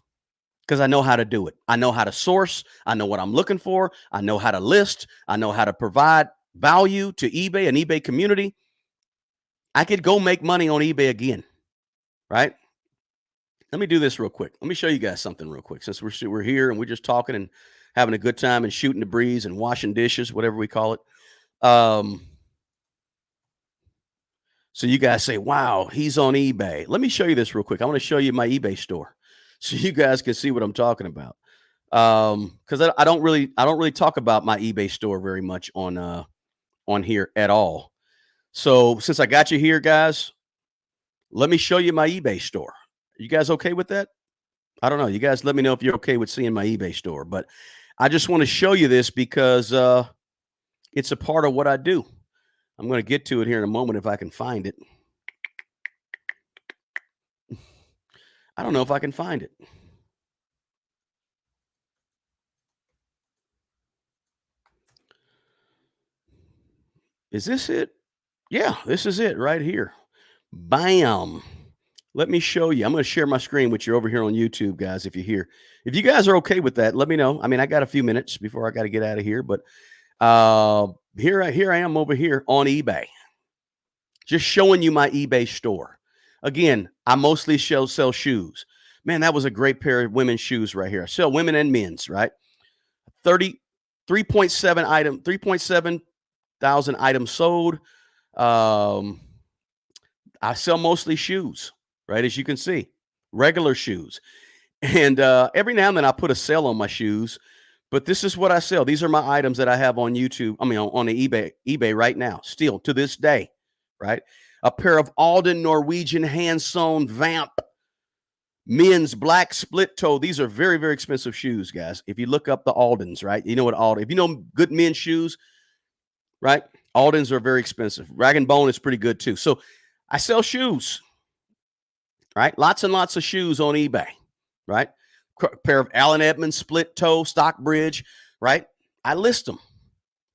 because I know how to do it. I know how to source. I know what I'm looking for. I know how to list. I know how to provide value to eBay and eBay community. I could go make money on eBay again, right? Let me do this real quick. Let me show you guys something real quick. Since we're here and we're just talking and having a good time and shooting the breeze and washing dishes, whatever we call it. So you guys say, wow, he's on eBay. Let me show you this real quick. I want to show you my eBay store so you guys can see what I'm talking about. Because I don't really talk about my eBay store very much on here at all. So since I got you here, guys, let me show you my eBay store. You guys okay with that? I don't know. You guys let me know if you're okay with seeing my eBay store. But I just want to show you this because it's a part of what I do. I'm going to get to it here in a moment if I can find it. I don't know if I can find it. Is this it? Yeah, this is it right here. Bam. Let me show you. I'm going to share my screen with you over here on YouTube, guys, if you're here. If you guys are okay with that, let me know. I mean, I got a few minutes before I got to get out of here, but here I am over here on eBay. Just showing you my eBay store. Again, I mostly sell shoes. Man, that was a great pair of women's shoes right here. I sell women and men's, right? 3.7 thousand items sold. I sell mostly shoes, right? As you can see, regular shoes. And every now and then I put a sale on my shoes, but this is what I sell. These are my items that I have on YouTube. I mean, on the eBay right now, still to this day, right? A pair of Alden Norwegian hand-sewn Vamp men's black split toe. These are very, very expensive shoes, guys. If you look up the Aldens, right? You know what Alden, if you know good men's shoes, right? Aldens are very expensive. Rag & Bone is pretty good too. So I sell shoes, right? Lots and lots of shoes on eBay, right? Pair of Allen Edmonds split toe Stockbridge, right? I list them.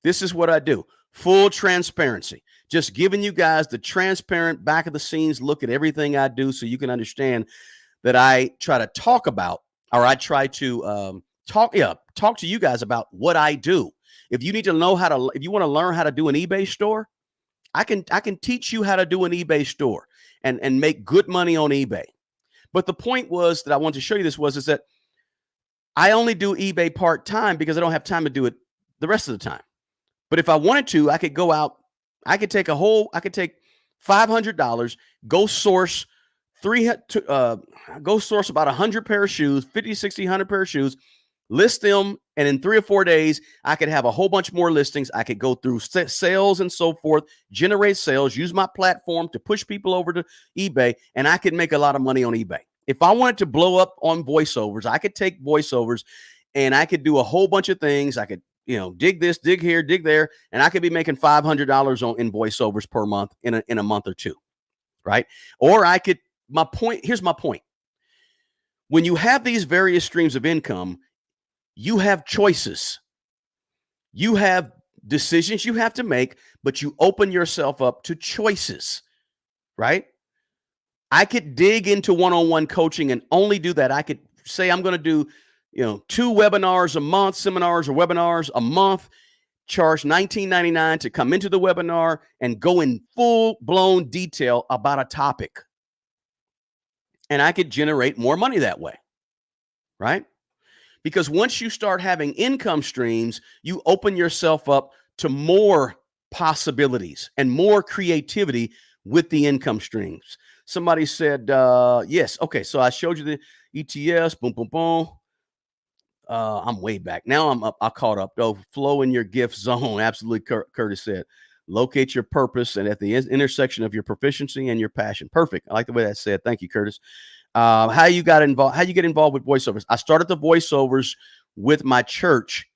This is what I do. Full transparency. Just giving you guys the transparent back of the scenes look at everything I do so you can understand that I try to talk about, or I try to talk to you guys about what I do. If you need to know if you want to learn how to do an eBay store, I can teach you how to do an eBay store and make good money on eBay. But the point was that I wanted to show you this is that I only do eBay part-time because I don't have time to do it the rest of the time. But if I wanted to, I could go out, I could take $500, go source about 100 pair of shoes, 50, 60, 100 pair of shoes, list them, and in 3 or 4 days, I could have a whole bunch more listings. I could go through sales and so forth, generate sales, use my platform to push people over to eBay, and I could make a lot of money on eBay. If I wanted to blow up on Voiceovers, I could take Voiceovers and I could do a whole bunch of things. I could, dig this, dig here, dig there, and I could be making $500 in Voiceovers per month in a month or two, right? Or here's my point. When you have these various streams of income, you have choices. You have decisions you have to make, but you open yourself up to choices, right? I could dig into one-on-one coaching and only do that. I could say I'm going to do, 2 webinars a month, seminars or webinars a month, charge $19.99 to come into the webinar and go in full-blown detail about a topic. And I could generate more money that way, right? Because once you start having income streams, you open yourself up to more possibilities and more creativity with the income streams. Somebody said, yes. Okay, so I showed you the ETS, boom, boom, boom. I'm way back. Now I'm up. I caught up. Oh, flow in your gift zone. Absolutely, Curtis said. Locate your purpose and at the intersection of your proficiency and your passion. Perfect. I like the way that said. Thank you, Curtis. How you get involved with Voiceovers? I started the Voiceovers with my church.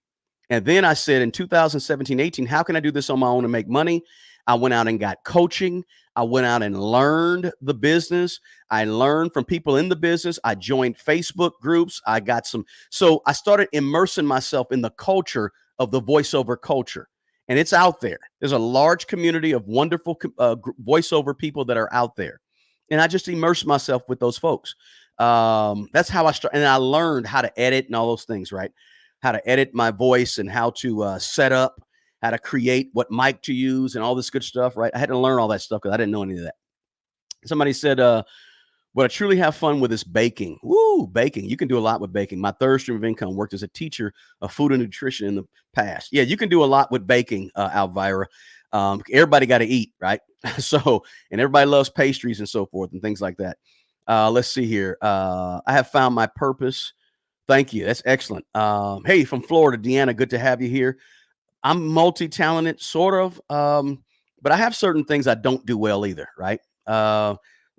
And then I said in 2017, 18, how can I do this on my own and make money? I went out and got coaching. I went out and learned the business. I learned from people in the business. I joined Facebook groups. So I started immersing myself in the culture of the voiceover culture. And it's out there. There's a large community of wonderful voiceover people that are out there. And I just immersed myself with those folks. That's how I started. And I learned how to edit and all those things, right? How to edit my voice and how to set up, how to create what mic to use and all this good stuff, right? I had to learn all that stuff because I didn't know any of that. Somebody said, what I truly have fun with is baking. Woo, baking. You can do a lot with baking. My third stream of income, worked as a teacher of food and nutrition in the past. Yeah, you can do a lot with baking, Alvira. Everybody got to eat, right? So, and everybody loves pastries and so forth and things like that. Let's see here. I have found my purpose. Thank you. That's excellent. Hey, from Florida, Deanna, good to have you here. I'm multi-talented, sort of, but I have certain things I don't do well either, right?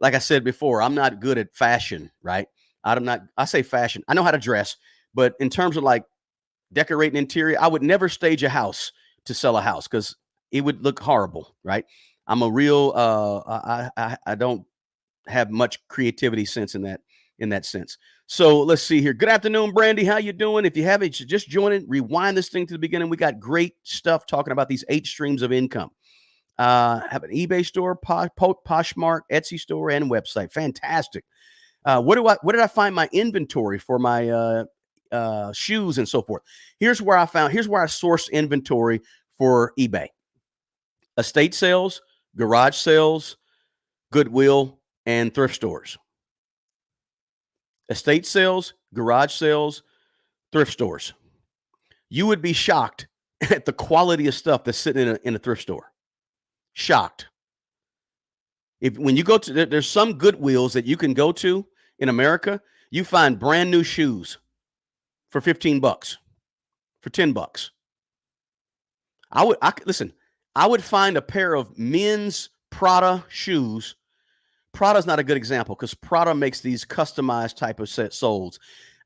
Like I said before, I'm not good at fashion, right? I say fashion. I know how to dress, but in terms of like decorating interior, I would never stage a house to sell a house because it would look horrible, right? I'm a real, I don't have much creativity sense in that sense. So let's see here. Good afternoon, Brandy. How you doing? If you haven't, just join in, rewind this thing to the beginning. We got great stuff talking about these 8 streams of income. Have an eBay store, Poshmark, Etsy store, and website. Fantastic. Where did I find my inventory for my shoes and so forth? Here's where I source inventory for eBay. Estate sales, garage sales, Goodwill, and thrift stores. Estate sales, garage sales, thrift stores. You would be shocked at the quality of stuff that's sitting in a thrift store. Shocked. When you go to, there's some Goodwills that you can go to in America, you find brand new shoes for $15, for $10. I would find a pair of men's Prada shoes. Prada's not a good example because Prada makes these customized type of soles.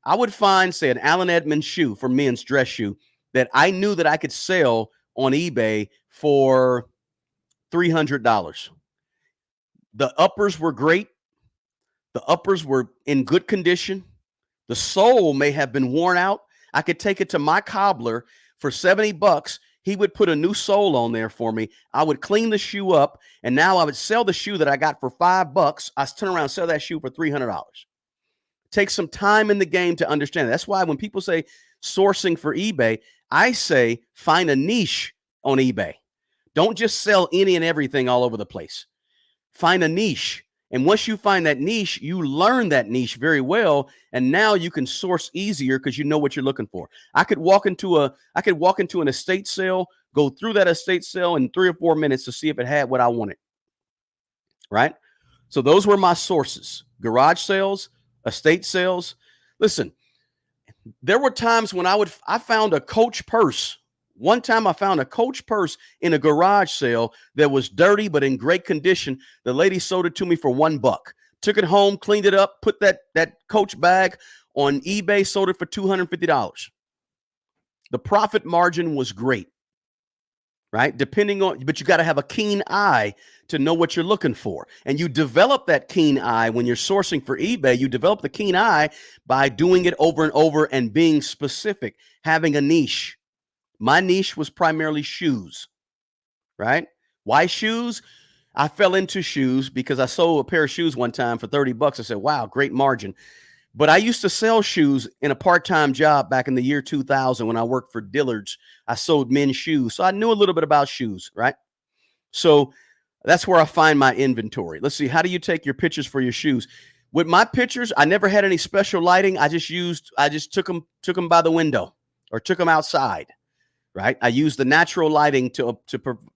I would find, say, an Allen Edmonds shoe for men's dress shoe that I knew that I could sell on eBay for $300. The uppers were great. The uppers were in good condition. The sole may have been worn out. I could take it to my cobbler for $70. He would put a new sole on there for me. I would clean the shoe up, and now I would sell the shoe that I got for $5. I turn around and sell that shoe for $300. Take some time in the game to understand it. That's why when people say sourcing for eBay, I say find a niche on eBay. Don't just sell any and everything all over the place. Find a niche And once you find that niche, you learn that niche very well. And now you can source easier because you know what you're looking for. I could walk into an estate sale, go through that estate sale in 3 or 4 minutes to see if it had what I wanted. Right? So those were my sources: garage sales, estate sales. Listen, there were times when I found a Coach purse. One time I found a Coach purse in a garage sale that was dirty but in great condition. The lady sold it to me for $1. Took it home, cleaned it up, put that Coach bag on eBay, sold it for $250. The profit margin was great, right? But you got to have a keen eye to know what you're looking for. And you develop that keen eye when you're sourcing for eBay. You develop the keen eye by doing it over and over and being specific, having a niche. My niche was primarily shoes, right? Why shoes? I fell into shoes because I sold a pair of shoes one time for $30. I said, wow, great margin. But I used to sell shoes in a part-time job back in the year 2000 when I worked for Dillard's. I sold men's shoes. So I knew a little bit about shoes, right? So that's where I find my inventory. Let's see. How do you take your pictures for your shoes? With my pictures, I never had any special lighting. I just took them by the window or took them outside. Right. I use the natural lighting to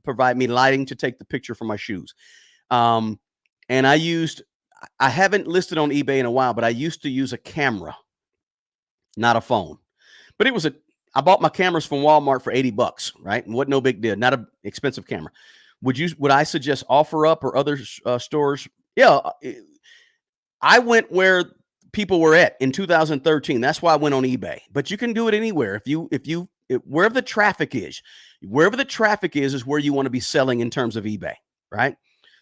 provide me lighting to take the picture for my shoes. And I haven't listed on eBay in a while, but I used to use a camera, not a phone. But I bought my cameras from Walmart for $80, right? And what no big deal, not an expensive camera. Would I suggest OfferUp or other stores? Yeah. I went where people were at in 2013. That's why I went on eBay. But you can do it anywhere. Wherever the traffic is where you want to be selling in terms of eBay, right?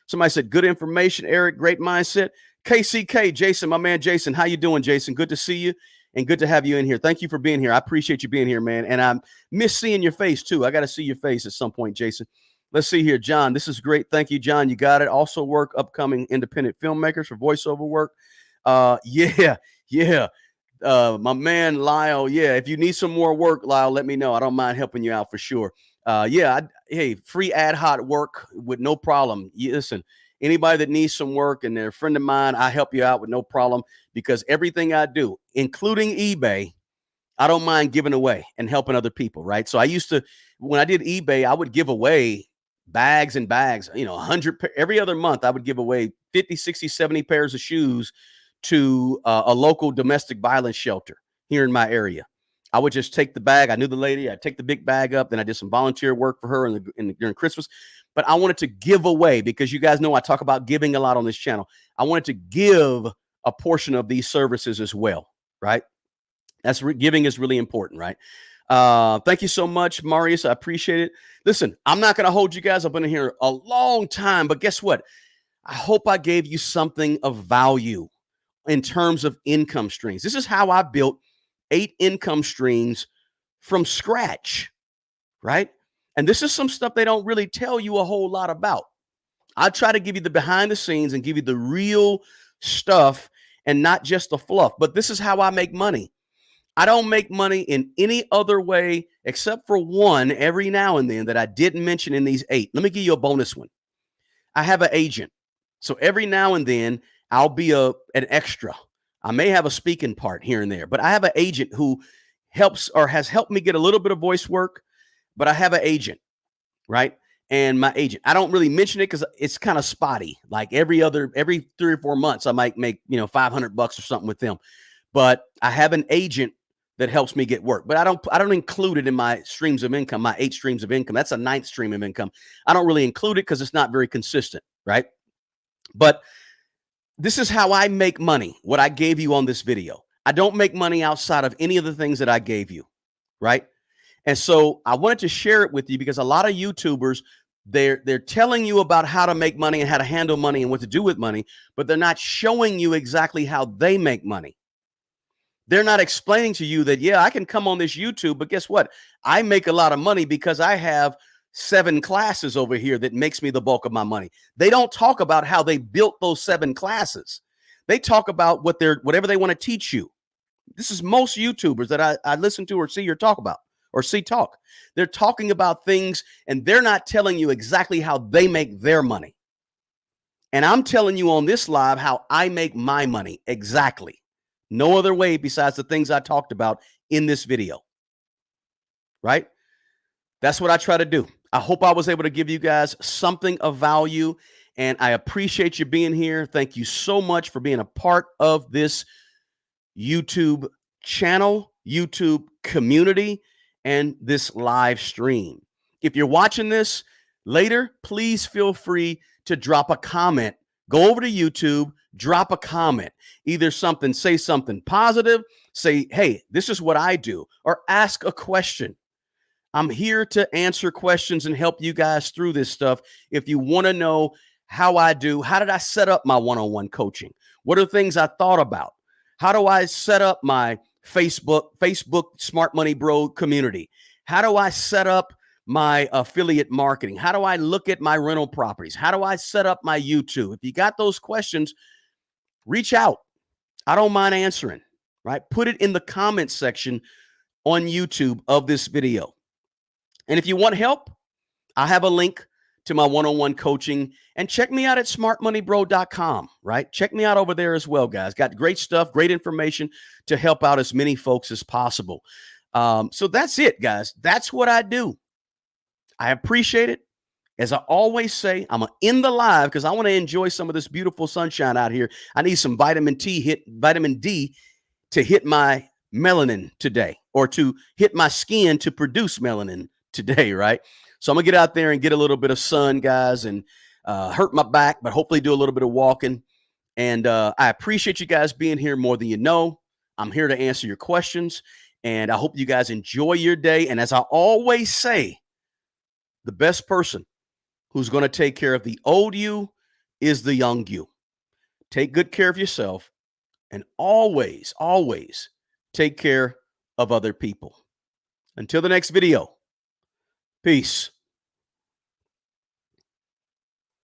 Somebody said, good information, Eric, great mindset. KCK, Jason, my man, Jason. How you doing, Jason? Good to see you and good to have you in here. Thank you for being here. I appreciate you being here, man. And I miss seeing your face too. I got to see your face at some point, Jason. Let's see here. John, this is great. Thank you, John. You got it. Also work upcoming independent filmmakers for voiceover work. Yeah. My man, Lyle. Yeah. If you need some more work, Lyle, let me know. I don't mind helping you out for sure. Hey, free ad hoc work with no problem. Listen, anybody that needs some work and they're a friend of mine, I help you out with no problem because everything I do, including eBay, I don't mind giving away and helping other people. Right. So when I did eBay, I would give away bags and bags, 100 every other month. I would give away 50, 60, 70 pairs of shoes to a local domestic violence shelter here in my area. I would just take the bag. I knew the lady. I'd take the big bag up. Then I did some volunteer work for her during Christmas. But I wanted to give away because you guys know I talk about giving a lot on this channel. I wanted to give a portion of these services as well, right? Giving is really important, right? Thank you so much, Marius. I appreciate it. Listen, I'm not going to hold you guys. I've been in here a long time, but guess what? I hope I gave you something of value in terms of income streams. This is how I built 8 income streams from scratch, right? And this is some stuff they don't really tell you a whole lot about. I try to give you the behind the scenes and give you the real stuff and not just the fluff. But this is how I make money. I don't make money in any other way except for one every now and then that I didn't mention in these 8. Let me give you a bonus one. I have an agent. So every now and then I'll be an extra. I may have a speaking part here and there, but I have an agent who helps or has helped me get a little bit of voice work, but I have an agent, right? And my agent, I don't really mention it because it's kind of spotty. Like every 3 or 4 months, I might make, $500 or something with them. But I have an agent that helps me get work, but I don't include it in my streams of income, my 8 streams of income. That's a 9th stream of income. I don't really include it because it's not very consistent, right? But this is how I make money, what I gave you on this video. I don't make money outside of any of the things that I gave you, right? And so I wanted to share it with you because a lot of YouTubers, they're telling you about how to make money and how to handle money and what to do with money, but they're not showing you exactly how they make money. They're not explaining to you that, yeah, I can come on this YouTube, but guess what? I make a lot of money because I have 7 classes over here that makes me the bulk of my money. They don't talk about how they built those 7 classes. They talk about whatever they want to teach you. This is most YouTubers that I listen to or see or talk about or see talk. They're talking about things and they're not telling you exactly how they make their money. And I'm telling you on this live how I make my money exactly. No other way besides the things I talked about in this video, right? That's what I try to do. I hope I was able to give you guys something of value, and I appreciate you being here. Thank you so much for being a part of this YouTube channel, YouTube community, and this live stream. If you're watching this later, please feel free to drop a comment. Go over to YouTube, drop a comment. Either say something positive, say, hey, this is what I do, or ask a question. I'm here to answer questions and help you guys through this stuff. If you want to know how did I set up my one-on-one coaching? What are things I thought about? How do I set up my Facebook Smart Money Bro community? How do I set up my affiliate marketing? How do I look at my rental properties? How do I set up my YouTube? If you got those questions, reach out. I don't mind answering, right? Put it in the comments section on YouTube of this video. And if you want help, I have a link to my one-on-one coaching, and check me out at smartmoneybro.com, right? Check me out over there as well, guys. Got great stuff, great information to help out as many folks as possible. So that's it, guys. That's what I do. I appreciate it. As I always say, I'm in the live because I want to enjoy some of this beautiful sunshine out here. I need some vitamin D to hit my melanin today, or to hit my skin to produce melanin today, right? So I'm gonna get out there and get a little bit of sun, guys, and hurt my back, but hopefully do a little bit of walking. And I appreciate you guys being here more than you know. I'm here to answer your questions, and I hope you guys enjoy your day. And as I always say, the best person who's going to take care of the old you is the young you. Take good care of yourself, and always, always take care of other people. Until the next video, peace.